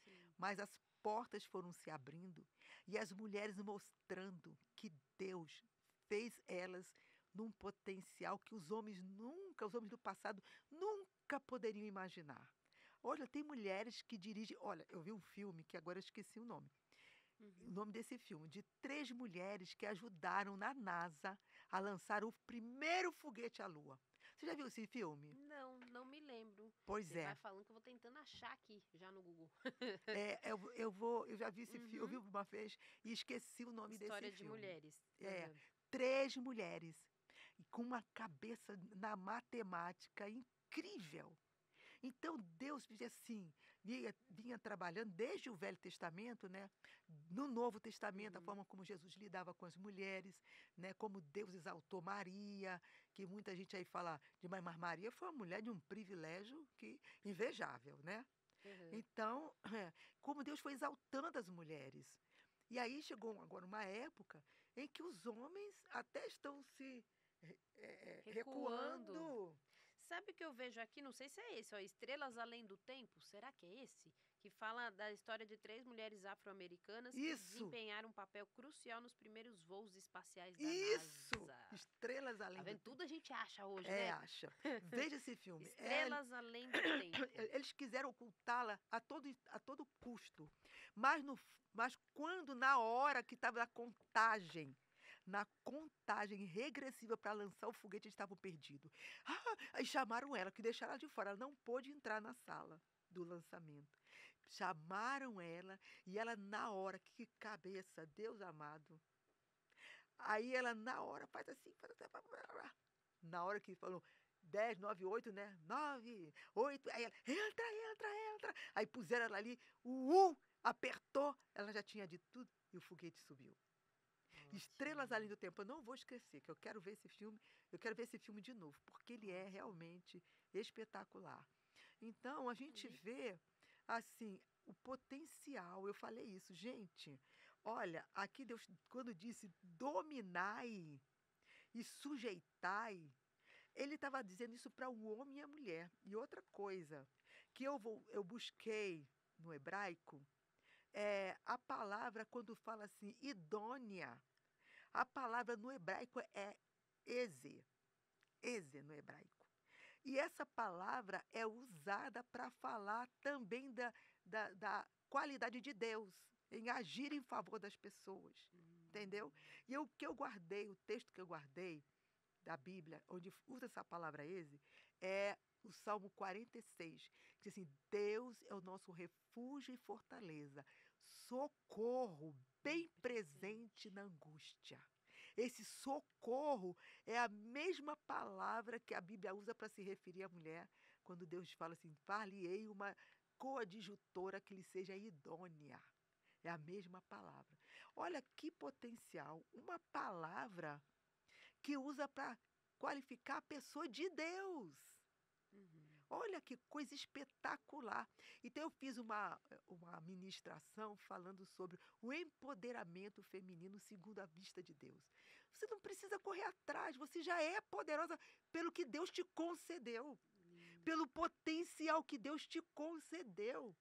Sim. Mas as portas foram se abrindo e as mulheres mostrando que Deus fez elas num potencial que os homens do passado nunca poderiam imaginar. Olha, tem mulheres que dirigem. Olha, eu vi um filme que agora eu esqueci o Uhum. nome desse filme, de 3 mulheres que ajudaram na NASA a lançar o primeiro foguete à Lua. Você já viu esse filme? Não, não me lembro. Pois Você vai é. falando que eu vou tentando achar aqui, já no Google. Eu já vi esse filme, eu vi Uhum. uma vez e esqueci o nome desse História de filme. mulheres. É, Aham. 3 mulheres e com uma cabeça na matemática incrível. Então Deus assim, vinha trabalhando desde o Velho Testamento, né? No Novo Testamento, a Uhum. forma como Jesus lidava com as mulheres, né? Como Deus exaltou Maria, que muita gente aí fala de mas Maria foi uma mulher de um privilégio que invejável, né? Aham. Então, como Deus foi exaltando as mulheres. E aí chegou agora uma época em que os homens até estão se Recuando. recuando. Sabe o que eu vejo aqui? Não sei se é esse, ó, Estrelas Além do Tempo. Será que é esse? Que fala da história de 3 mulheres afro-americanas que Isso, desempenharam um papel crucial nos primeiros voos espaciais da isso! NASA. Estrelas Tá além do vendo? tempo. Tudo a gente acha hoje, né? Acha. Veja esse filme. Estrelas Além do Tempo. Eles quiseram ocultá-la a todo custo. Mas, mas quando, na hora que estava na contagem regressiva para lançar o foguete, eles estavam perdidos. Aí chamaram ela, que deixaram ela de fora. Ela não pôde entrar na sala do lançamento. Chamaram ela e ela, na hora, que cabeça, Deus amado. Aí ela, na hora, faz assim, faz assim, na hora que falou 10, 9, 8, né? 9, 8. Aí ela, entra, entra, entra. Aí puseram ela ali, apertou, ela já tinha de tudo e o foguete subiu. Estrelas Além Ótimo. do Tempo, eu não vou esquecer, que eu quero ver esse filme, eu quero ver esse filme de novo, porque ele é Ótimo. realmente espetacular. Então, a gente E vê, assim, o potencial, eu falei isso, gente, olha, aqui Deus, quando disse dominai e sujeitai, ele estava dizendo isso para o homem e a mulher. E outra coisa, que eu busquei no hebraico, a palavra quando fala assim, idônea, a palavra no hebraico é eze, eze no hebraico. E essa palavra é usada para falar também da qualidade de Deus, em agir em favor das pessoas, entendeu? hum, E o que eu guardei, o texto que eu guardei da Bíblia, onde usa essa palavra esse, é o Salmo 46, que diz assim: Deus é o nosso refúgio e fortaleza, socorro bem bem presente presente. na angústia. Esse socorro é a mesma palavra que a Bíblia usa para se referir à mulher, quando Deus fala assim: far-lhe-ei uma coadjutora que lhe seja idônea. É a mesma palavra. Olha que potencial, uma palavra que usa para qualificar a pessoa de Deus. Uhum. Olha que coisa espetacular. Então, eu fiz uma ministração falando sobre o empoderamento feminino segundo a vista de Deus. Você não precisa correr atrás, você já é poderosa pelo que Deus te concedeu, Lindo. pelo potencial que Deus te concedeu.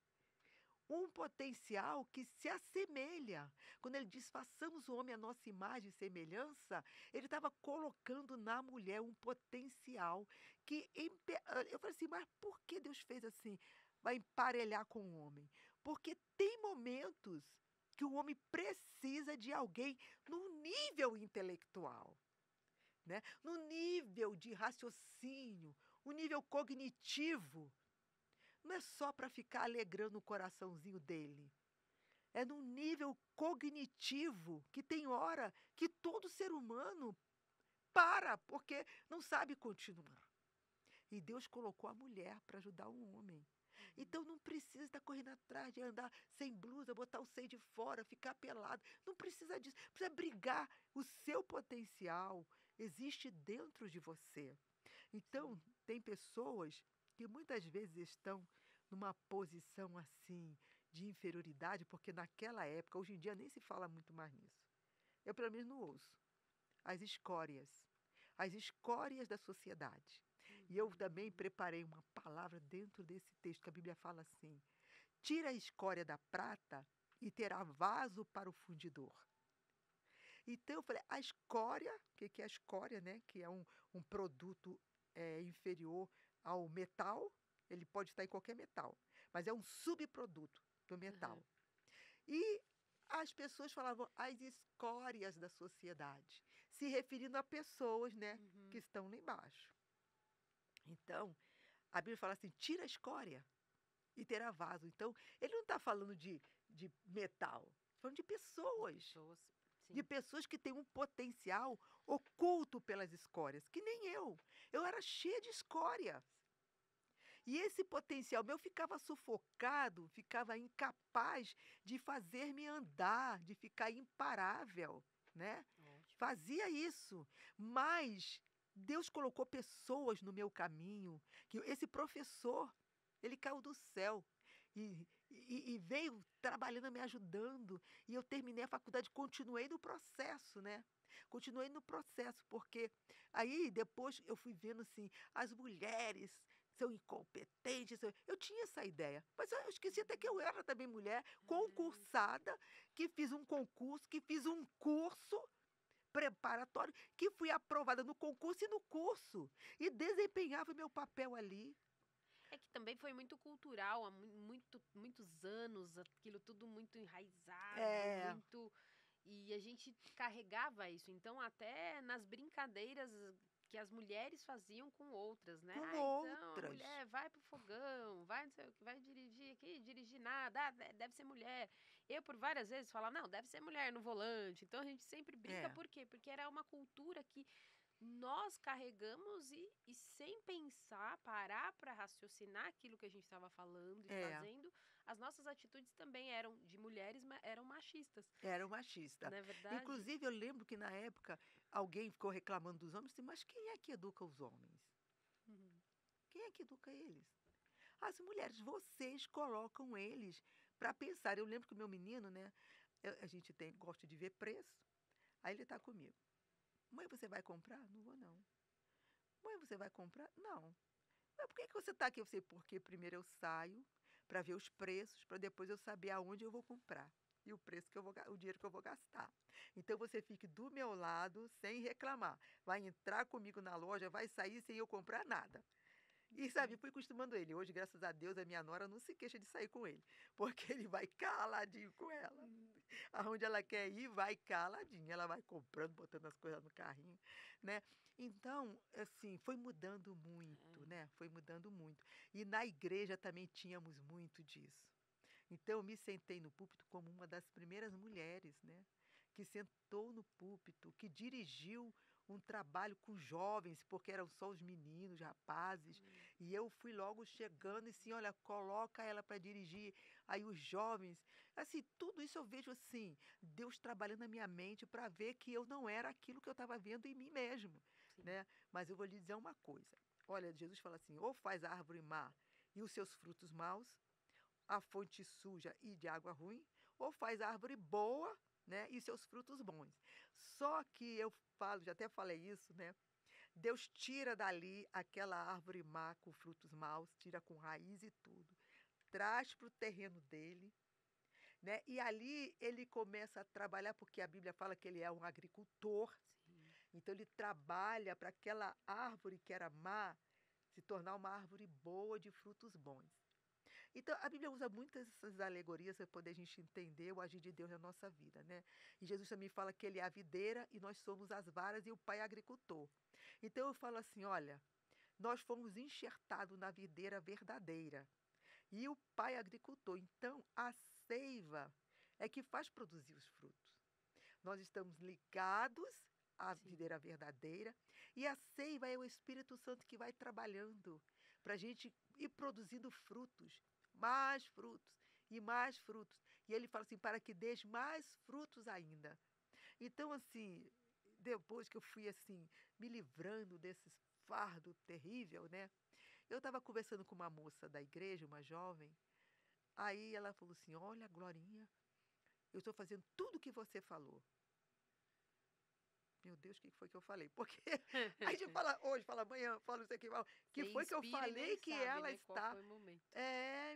um potencial que se assemelha. Quando ele diz façamos o homem à nossa imagem e semelhança, ele estava colocando na mulher um potencial eu falei assim, mas por que Deus fez assim? Vai emparelhar com o homem? Porque tem momentos que o homem precisa de alguém no nível intelectual, né? No nível de raciocínio, o nível cognitivo. Não é só para ficar alegrando o coraçãozinho dele. É num nível cognitivo que tem hora que todo ser humano para, porque não sabe continuar. E Deus colocou a mulher para ajudar o homem. Então não precisa estar correndo atrás de andar sem blusa, botar o seio de fora, ficar pelado. Não precisa disso. Precisa brigar. O seu potencial existe dentro de você. Então, Sim. tem pessoas que muitas vezes estão numa posição assim de inferioridade, porque naquela época, hoje em dia nem se fala muito mais nisso. Eu, pelo menos, não ouço. As escórias da sociedade. E eu também Uhum. preparei uma palavra dentro desse texto, que a Bíblia fala assim: tira a escória da prata e terá vaso para o fundidor. Então eu falei, a escória, o que é a escória, né? Que é um produto inferior ao metal, ele pode estar em qualquer metal, mas é um subproduto do Aham. metal. E as pessoas falavam as escórias da sociedade, se referindo a pessoas, né, que Uhum. estão lá embaixo. Então, a Bíblia fala assim: tira a escória e terá vaso. Então, ele não está falando de metal, está falando de De pessoas. pessoas. De Sim. pessoas que têm um potencial oculto pelas escórias, que nem eu. Eu era cheia de escória. E esse potencial meu ficava sufocado, ficava incapaz de fazer-me andar, de ficar imparável, né? Ótimo. Fazia isso, mas Deus colocou pessoas no meu caminho, que esse professor, ele caiu do céu e veio trabalhando, me ajudando, e eu terminei a faculdade, continuei no processo, né? Continuei no processo, porque aí depois eu fui vendo assim, as mulheres são incompetentes. Eu tinha essa ideia, mas eu esqueci até que eu era também mulher, É. concursada, que fiz um concurso, que fiz um curso preparatório, que fui aprovada no concurso e no curso, e desempenhava meu papel ali. É que também foi muito cultural, há muitos anos, aquilo tudo muito enraizado, É, muito. E a gente carregava isso. Então, até nas brincadeiras que as mulheres faziam com outras, né? com Ah, então a outras. mulher vai pro fogão, vai, não sei o que, vai dirigir aqui, dirigir nada, deve ser mulher. Eu, por várias vezes, falava, não, deve ser mulher no volante. Então a gente sempre brinca, É, por quê? Porque era uma cultura que nós carregamos e sem pensar, parar para raciocinar aquilo que a gente estava falando e é. fazendo, as nossas atitudes também eram de mulheres, eram machistas, Era um machista. não é verdade? Inclusive, eu lembro que na época alguém ficou reclamando dos homens, disse, mas quem é que educa os homens? Uhum. Quem é que educa eles? As mulheres, vocês colocam eles para pensar. Eu lembro que o meu menino, né? A gente gosta de ver preço. Aí ele está comigo. Mãe, você vai comprar? Não vou, não. Mãe, você vai comprar? Não. Mas por que você está aqui? Eu sei, porque primeiro eu saio para ver os preços, para depois eu saber aonde eu vou comprar. E o preço que eu vou, o dinheiro que eu vou gastar. Então você fique do meu lado sem reclamar. Vai entrar comigo na loja, vai sair sem eu comprar nada. E sabe, Sim. fui acostumando ele. Hoje, graças a Deus, a minha nora não se queixa de sair com ele, porque ele vai caladinho com ela. Hum. Aonde ela quer ir, vai caladinho. Ela vai comprando, botando as coisas no carrinho, né? Então, assim, foi mudando muito, É. né? Foi mudando muito. E na igreja também tínhamos muito disso. Então, eu me sentei no púlpito como uma das primeiras mulheres, né? Que sentou no púlpito, que dirigiu um trabalho com jovens, porque eram só os meninos, rapazes, Hum. e eu fui logo chegando e assim, olha, coloca ela para dirigir, aí os jovens, assim, tudo isso eu vejo assim, Deus trabalhando na minha mente para ver que eu não era aquilo que eu estava vendo em mim mesmo, Sim. né? Mas eu vou lhe dizer uma coisa, olha, Jesus fala assim, ou faz a árvore má e os seus frutos maus, a fonte suja e de água ruim, ou faz a árvore boa, né, e seus frutos bons. Só que eu falo, já até falei isso, né? Deus tira dali aquela árvore má com frutos maus, tira com raiz e tudo. traz para o terreno dele, né? E ali ele começa a trabalhar, porque a Bíblia fala que ele é um agricultor, Sim. então ele trabalha para aquela árvore que era má se tornar uma árvore boa de frutos bons. Então, a Bíblia usa muitas essas alegorias para poder a gente entender o agir de Deus na nossa vida, né? E Jesus também fala que ele é a videira e nós somos as varas e o pai é agricultor. Então eu falo assim, olha, nós fomos enxertados na videira verdadeira e o pai é agricultor. Então, a seiva é que faz produzir os frutos. Nós estamos ligados à Sim. videira verdadeira e a seiva é o Espírito Santo que vai trabalhando para a gente ir produzindo frutos, mais frutos e mais frutos. E ele fala assim, para que dês mais frutos ainda. Então, assim, depois que eu fui assim, me livrando desse fardo terrível, né? Eu estava conversando com uma moça da igreja, uma jovem, aí ela falou assim, olha, Glorinha, eu estou fazendo tudo o que você falou. Meu Deus, o que foi que eu falei? Porque a gente fala hoje, fala amanhã, fala não sei o que, fala, Você que foi que eu inspira e nem falei que sabe, ela né, qual está, foi o momento.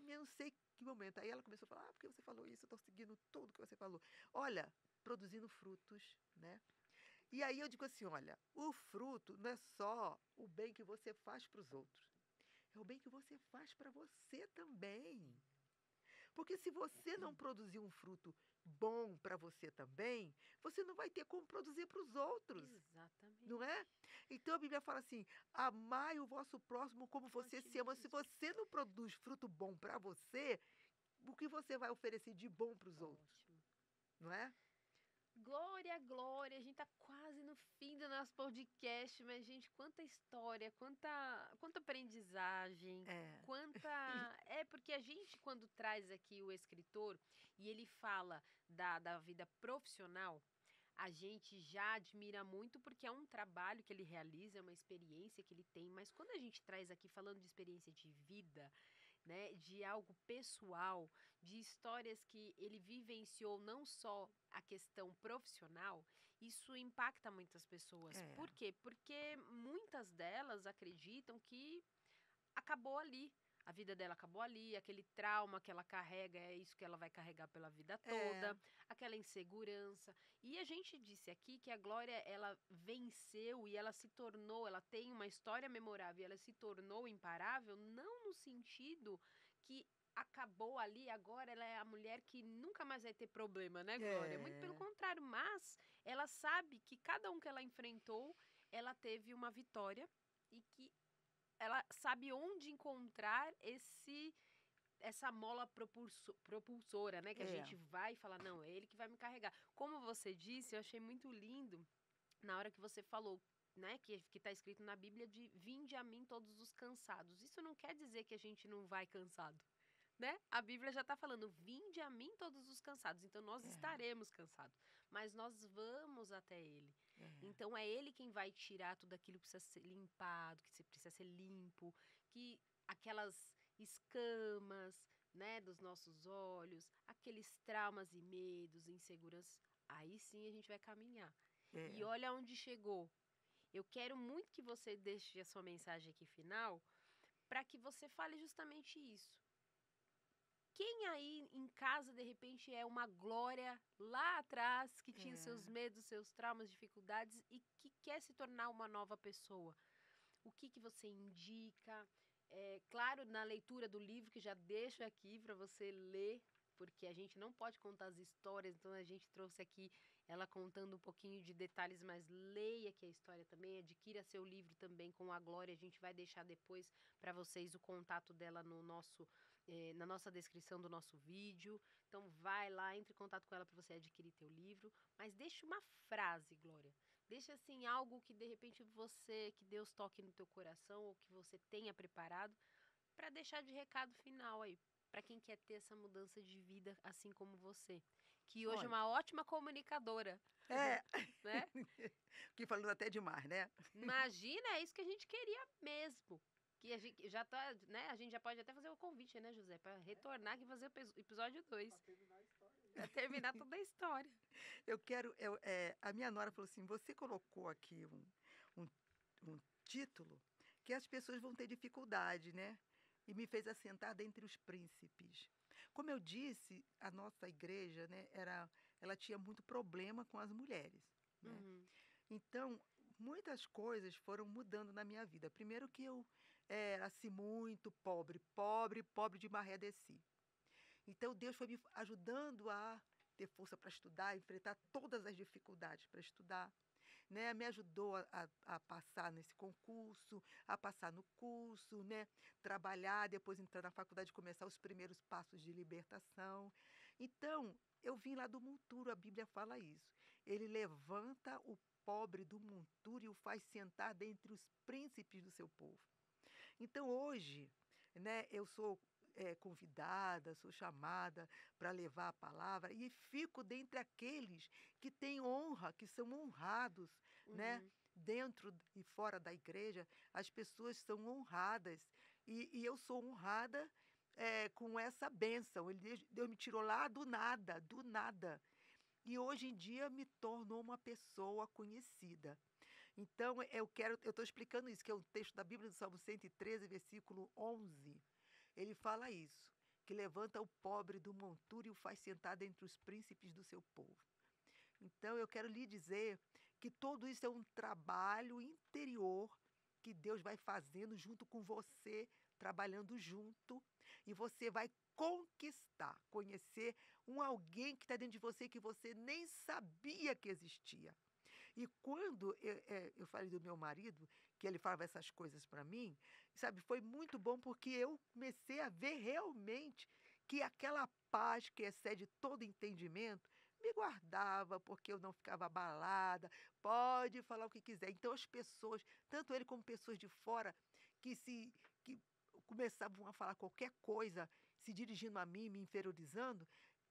eu não sei que momento. Aí ela começou a falar, porque você falou isso, eu estou seguindo tudo que você falou. Olha, produzindo frutos, né? E aí eu digo assim, olha, o fruto não é só o bem que você faz para os outros, é o bem que você faz para você também. Porque se você não produzir um fruto bom para você também, você não vai ter como produzir para os outros. Não Exatamente. é? Então a Bíblia fala assim: amai o vosso próximo como Como a você ti se ama. Se mesmo. você não produz fruto bom para você, o que você vai oferecer de bom para os outros? Ótimo. Não é? Glória, glória. A gente tá quase no fim do nosso podcast, mas, gente, quanta história, quanta aprendizagem, É. quanta. É porque a gente, quando traz aqui o escritor e ele fala da vida profissional, a gente já admira muito porque é um trabalho que ele realiza, é uma experiência que ele tem, mas quando a gente traz aqui falando de experiência de vida, né, de algo pessoal, de histórias que ele vivenciou não só a questão profissional, isso impacta muitas pessoas. É. Por quê? Porque muitas delas acreditam que acabou ali. A vida dela acabou ali, aquele trauma que ela carrega é isso que ela vai carregar pela vida É. toda, aquela insegurança. E a gente disse aqui que a Glória, ela venceu e ela se tornou, ela tem uma história memorável, e ela se tornou imparável, não no sentido que acabou ali, agora ela é a mulher que nunca mais vai ter problema, né, Glória? Muito pelo É. contrário, mas ela sabe que cada um que ela enfrentou, ela teve uma vitória e que ela sabe onde encontrar essa mola propulsora, né? Que a É. gente vai falar, não, é ele que vai me carregar. Como você disse, eu achei muito lindo na hora que você falou, né? Que está escrito na Bíblia de vinde a mim todos os cansados. Isso não quer dizer que a gente não vai cansado. Né? A Bíblia já está falando, vinde a mim todos os cansados. Então nós É. estaremos cansados, mas nós vamos até Ele. É. Então é Ele quem vai tirar tudo aquilo que precisa ser limpado, que precisa ser limpo, que aquelas escamas, né, dos nossos olhos, aqueles traumas e medos, inseguranças. Aí sim a gente vai caminhar. E É. olha onde chegou. Eu quero muito que você deixe a sua mensagem aqui final para que você fale justamente isso. Quem aí em casa, de repente, é uma Glória lá atrás, que tinha seus É. medos, seus traumas, dificuldades e que quer se tornar uma nova pessoa? O que você indica? Claro, na leitura do livro, que já deixo aqui para você ler, porque a gente não pode contar as histórias, então a gente trouxe aqui ela contando um pouquinho de detalhes, mas leia aqui a história também, adquira seu livro também com a Glória, a gente vai deixar depois para vocês o contato dela no na nossa descrição do nosso vídeo. Então vai lá, entre em contato com ela para você adquirir teu livro, mas deixa uma frase, Glória. Deixa assim algo que de repente que Deus toque no teu coração ou que você tenha preparado para deixar de recado final aí, para quem quer ter essa mudança de vida assim como você, que hoje é Olha, uma ótima comunicadora, é. né? Que falando até demais, né? Imagina, é isso que a gente queria mesmo. Que a gente já tá, né? A gente já pode até fazer o convite, né, José, para retornar aqui e fazer o episódio 2, para terminar toda a história. A minha nora falou assim: você colocou aqui um título que as pessoas vão ter dificuldade, né? e me fez assentar dentre os príncipes. Como eu disse, a nossa igreja, né, ela tinha muito problema com as mulheres, né? Uhum. Então, muitas coisas foram mudando na minha vida. Primeiro que eu era assim muito pobre, pobre, pobre de maré desci. Então, Deus foi me ajudando a ter força para estudar, enfrentar todas as dificuldades para estudar, né? Me ajudou a passar nesse concurso, a passar no curso, né? Trabalhar, depois entrar na faculdade, começar os primeiros passos de libertação. Então, eu vim lá do monturo, a Bíblia fala isso. Ele levanta o pobre do monturo e o faz sentar dentre os príncipes do seu povo. Então, hoje, né, eu sou convidada, sou chamada para levar a palavra e fico dentre aqueles que têm honra, que são honrados, né? Uhum. Dentro e fora da igreja, as pessoas são honradas e eu sou honrada com essa bênção. Deus me tirou lá do nada, do nada. E hoje em dia me tornou uma pessoa conhecida. Então, eu estou explicando isso, que é um texto da Bíblia do Salmo 113, versículo 11. Ele fala isso, que levanta o pobre do monturo e o faz sentar entre os príncipes do seu povo. Então, eu quero lhe dizer que tudo isso é um trabalho interior que Deus vai fazendo junto com você, trabalhando junto, e você vai conquistar, conhecer um alguém que está dentro de você que você nem sabia que existia. E quando eu falei do meu marido, que ele falava essas coisas para mim, sabe, foi muito bom porque eu comecei a ver realmente que aquela paz que excede todo entendimento me guardava, porque eu não ficava abalada, pode falar o que quiser. Então as pessoas, tanto ele como pessoas de fora, que começavam a falar qualquer coisa, se dirigindo a mim, me inferiorizando,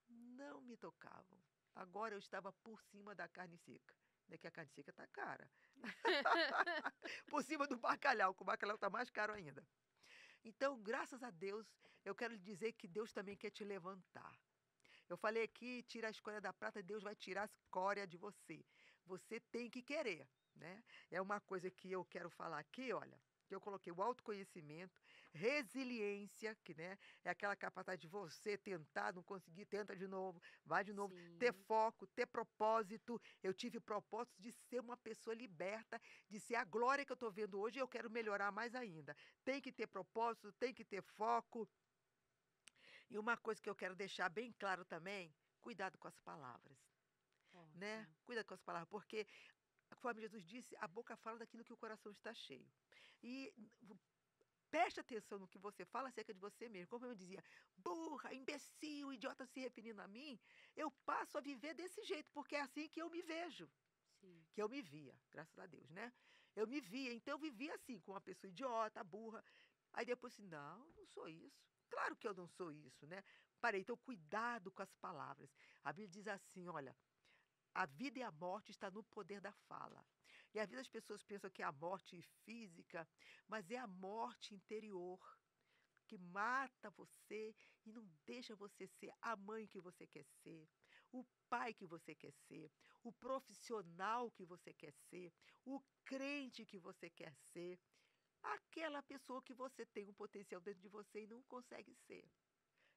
não me tocavam. Agora eu estava por cima da carne seca, né, que a carne seca está cara. Por cima do bacalhau, que o bacalhau está mais caro ainda. Então, graças a Deus, eu quero lhe dizer que Deus também quer te levantar. Eu falei aqui, tira a escória da prata, Deus vai tirar a escória de você. Você tem que querer, né? É uma coisa que eu quero falar aqui, olha, que eu coloquei o autoconhecimento, resiliência, que né, é aquela capacidade de você tentar, não conseguir, tenta de novo, vai de novo, ter Sim. foco, ter propósito. Eu tive propósito de ser uma pessoa liberta, de ser a glória que eu estou vendo hoje e eu quero melhorar mais ainda. Tem que ter propósito, tem que ter foco. E uma coisa que eu quero deixar bem claro também, cuidado com as palavras, né? Ótimo. Cuidado com as palavras, porque, conforme Jesus disse, a boca fala daquilo que o coração está cheio. E preste atenção no que você fala acerca de você mesmo. Como eu dizia, burra, imbecil, idiota se referindo a mim, eu passo a viver desse jeito, porque é assim que eu me vejo, Sim. que eu me via, graças a Deus, né? Eu me via, então eu vivia assim, com uma pessoa idiota, burra. Aí depois assim, não sou isso. Claro que eu não sou isso, né? Parei, então cuidado com as palavras. A Bíblia diz assim, olha, a vida e a morte está no poder da fala. E às vezes as pessoas pensam que é a morte física, mas é a morte interior que mata você e não deixa você ser a mãe que você quer ser, o pai que você quer ser, o profissional que você quer ser, o crente que você quer ser, aquela pessoa que você tem um potencial dentro de você e não consegue ser,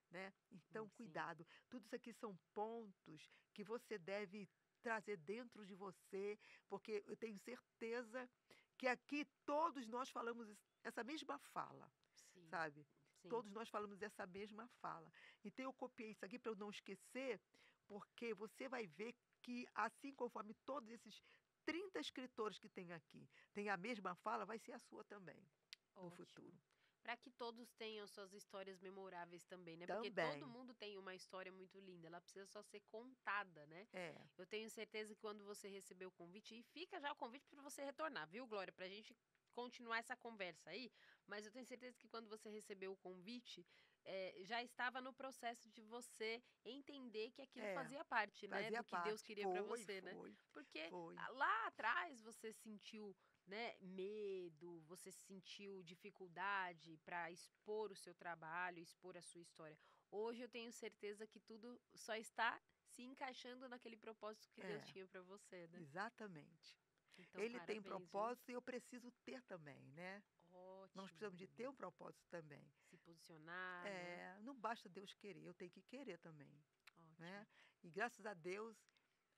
né? Então, Sim. cuidado. Tudo isso aqui são pontos que você deve trazer dentro de você, porque eu tenho certeza que aqui todos nós falamos essa mesma fala, Sim. sabe? Sim. Todos nós falamos essa mesma fala. Então, eu copiei isso aqui para eu não esquecer, porque você vai ver que, assim conforme todos esses 30 escritores que tem aqui têm a mesma fala, vai ser a sua também, no Ótimo. futuro. Para que todos tenham suas histórias memoráveis também, né? Porque todo Também. mundo tem uma história muito linda, ela precisa só ser contada, né? É. Eu tenho certeza que quando você receber o convite, e fica já o convite para você retornar, viu, Glória? Para a gente continuar essa conversa aí, mas eu tenho certeza que quando você recebeu o convite, já estava no processo de você entender que aquilo É, fazia parte, né, fazia do que Deus parte. queria para Foi, você, né? foi, Porque foi. lá atrás você sentiu, né, medo, você sentiu dificuldade para expor o seu trabalho, expor a sua história. Hoje eu tenho certeza que tudo só está se encaixando naquele propósito que Deus É, tinha para você, né? exatamente. Então, Ele tem parabéns, viu? propósito e eu preciso ter também, né? nós precisamos de ter um propósito também. Se posicionar, né? Não basta Deus querer, eu tenho que querer também, Ótimo. né? E graças a Deus,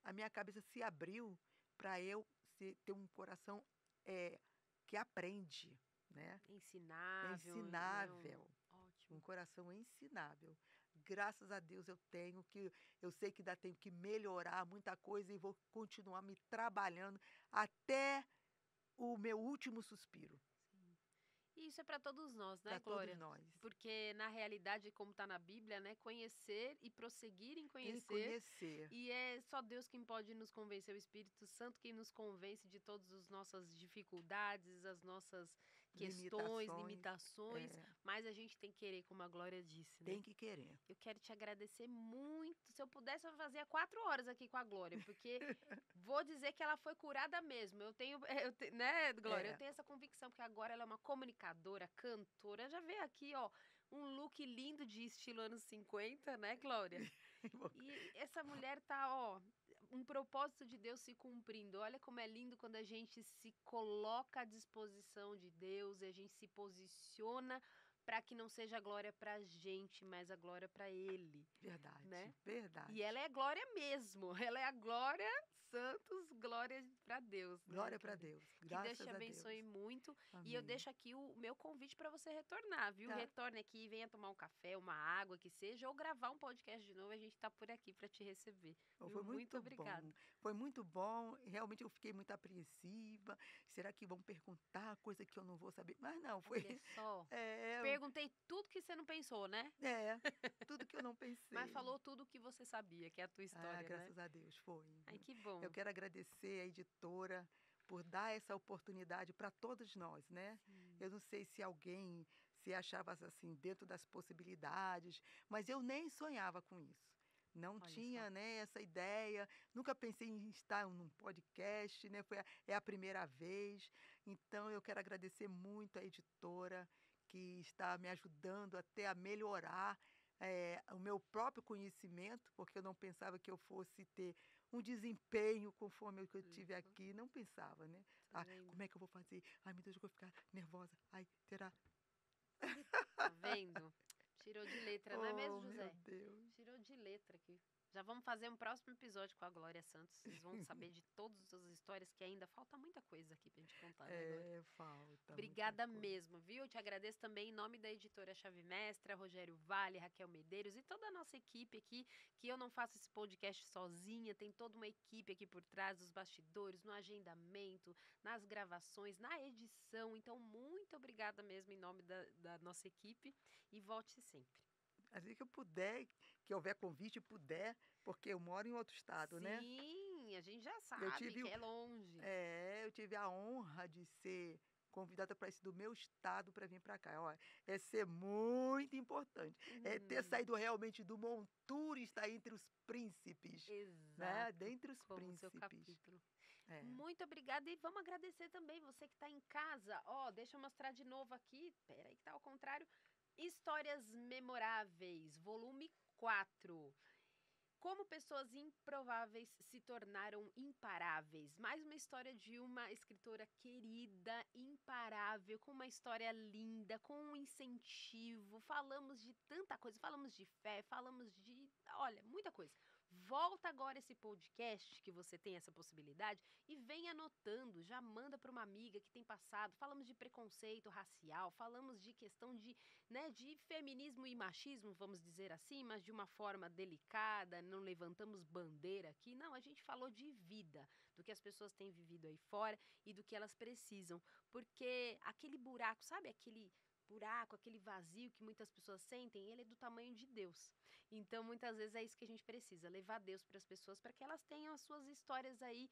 a minha cabeça se abriu para eu ter um coração que aprende, né? Ensinável, né? Ensinável. Ótimo. Um coração ensinável. Graças a Deus eu tenho, que eu sei que ainda tenho que melhorar muita coisa e vou continuar me trabalhando até o meu último suspiro, Sim. E isso é para todos nós, né, para todos Glória? nós. Porque na realidade, como está na Bíblia, né, conhecer e prosseguir em Em conhecer. conhecer. E é só Deus quem pode nos convencer, o Espírito Santo quem nos convence de todas as nossas dificuldades, as nossas questões, Limitações. limitações, mas a gente tem que querer, como a Glória disse, né? Tem que querer. Eu quero te agradecer muito. Se eu pudesse, eu fazia 4 horas aqui com a Glória, porque vou dizer que ela foi curada mesmo. Eu tenho, né, Glória? Eu tenho essa convicção, porque agora ela é uma comunicadora, cantora. Já veio aqui, ó, um look lindo de estilo anos 50, né, Glória? E essa mulher tá, ó, um propósito de Deus se cumprindo. Olha como é lindo quando a gente se coloca à disposição de Deus e a gente se posiciona para que não seja a glória pra gente, mas a glória para Ele, Verdade, né? verdade. E ela é glória mesmo. Ela é a glória Santos, glória para Deus, né? Glória para Deus. Que Deus Graças te a abençoe Deus. muito. Amém. E eu deixo aqui o meu convite para você retornar, viu? Tá. Retorne aqui, venha tomar um café, uma água, que seja, ou gravar um podcast de novo. A gente tá por aqui para te receber. Foi Muito muito obrigada. bom. Foi muito bom. Realmente eu fiquei muito apreensiva. Será que vão perguntar coisa que eu não vou saber? Mas não, foi. Olha só. É, Perguntei tudo que você não pensou, né? tudo que eu não pensei. Mas falou tudo o que você sabia, que é a tua história, né? Graças a Deus, foi. Ai, que bom. Eu quero agradecer a editora por dar essa oportunidade para todos nós, né? Sim. Eu não sei se alguém se achava assim dentro das possibilidades, mas eu nem sonhava com isso. Não Olha tinha, só. né, essa ideia, nunca pensei em estar num podcast, né? É a primeira vez. Então eu quero agradecer muito a editora que está me ajudando até a melhorar o meu próprio conhecimento, porque eu não pensava que eu fosse ter um desempenho conforme o que eu tive Isso. aqui, não pensava, né? Tá Ah, vendo? como é que eu vou fazer? Ai, meu Deus, eu vou ficar nervosa. Ai, terá. Tá vendo? Tirou de letra, não é mesmo, Oh, meu José? Deus. Tirou de letra aqui. Já vamos fazer um próximo episódio com a Glória Santos. Vocês vão saber de todas as histórias que ainda falta muita coisa aqui pra gente contar, né, Glória? Falta Obrigada muita coisa. mesmo, viu? Eu te agradeço também em nome da editora Chave Mestra, Rogério Vale, Raquel Medeiros e toda a nossa equipe aqui, que eu não faço esse podcast sozinha, tem toda uma equipe aqui por trás dos bastidores, no agendamento, nas gravações, na edição. Então, muito obrigada mesmo em nome da nossa equipe e volte sempre. Assim que eu puder, que houver convite, puder, porque eu moro em outro estado, né? Sim, a gente já Eu sabe tive, que é longe. eu tive a honra de ser convidada para esse do meu estado para vir para cá. Olha, é ser muito importante. É ter saído realmente do monturo e estar entre os príncipes, né? Exato, Dentre os como o seu príncipes. capítulo. É. Muito obrigada e vamos agradecer também você que está em casa. Ó, deixa eu mostrar de novo aqui. Peraí que tá ao contrário. Histórias Memoráveis, volume 4. Como pessoas improváveis se tornaram imparáveis. Mais uma história de uma escritora querida, imparável, com uma história linda, com um incentivo. Falamos de tanta coisa, falamos de fé, falamos de, olha, muita coisa. Volta agora esse podcast, que você tem essa possibilidade, e vem anotando, já manda para uma amiga que tem passado. Falamos de preconceito racial, falamos de questão de, né, de feminismo e machismo, vamos dizer assim, mas de uma forma delicada, não levantamos bandeira aqui, não, a gente falou de vida, do que as pessoas têm vivido aí fora e do que elas precisam, porque aquele buraco, sabe aquele buraco, aquele vazio que muitas pessoas sentem, ele é do tamanho de Deus. Então, muitas vezes é isso que a gente precisa, levar Deus para as pessoas, para que elas tenham as suas histórias aí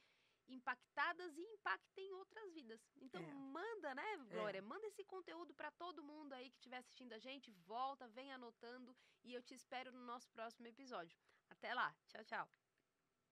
impactadas e impactem outras vidas. Então manda, né, Glória? Manda esse conteúdo para todo mundo aí que estiver assistindo a gente. Volta, vem anotando e eu te espero no nosso próximo episódio. Até lá. Tchau, tchau.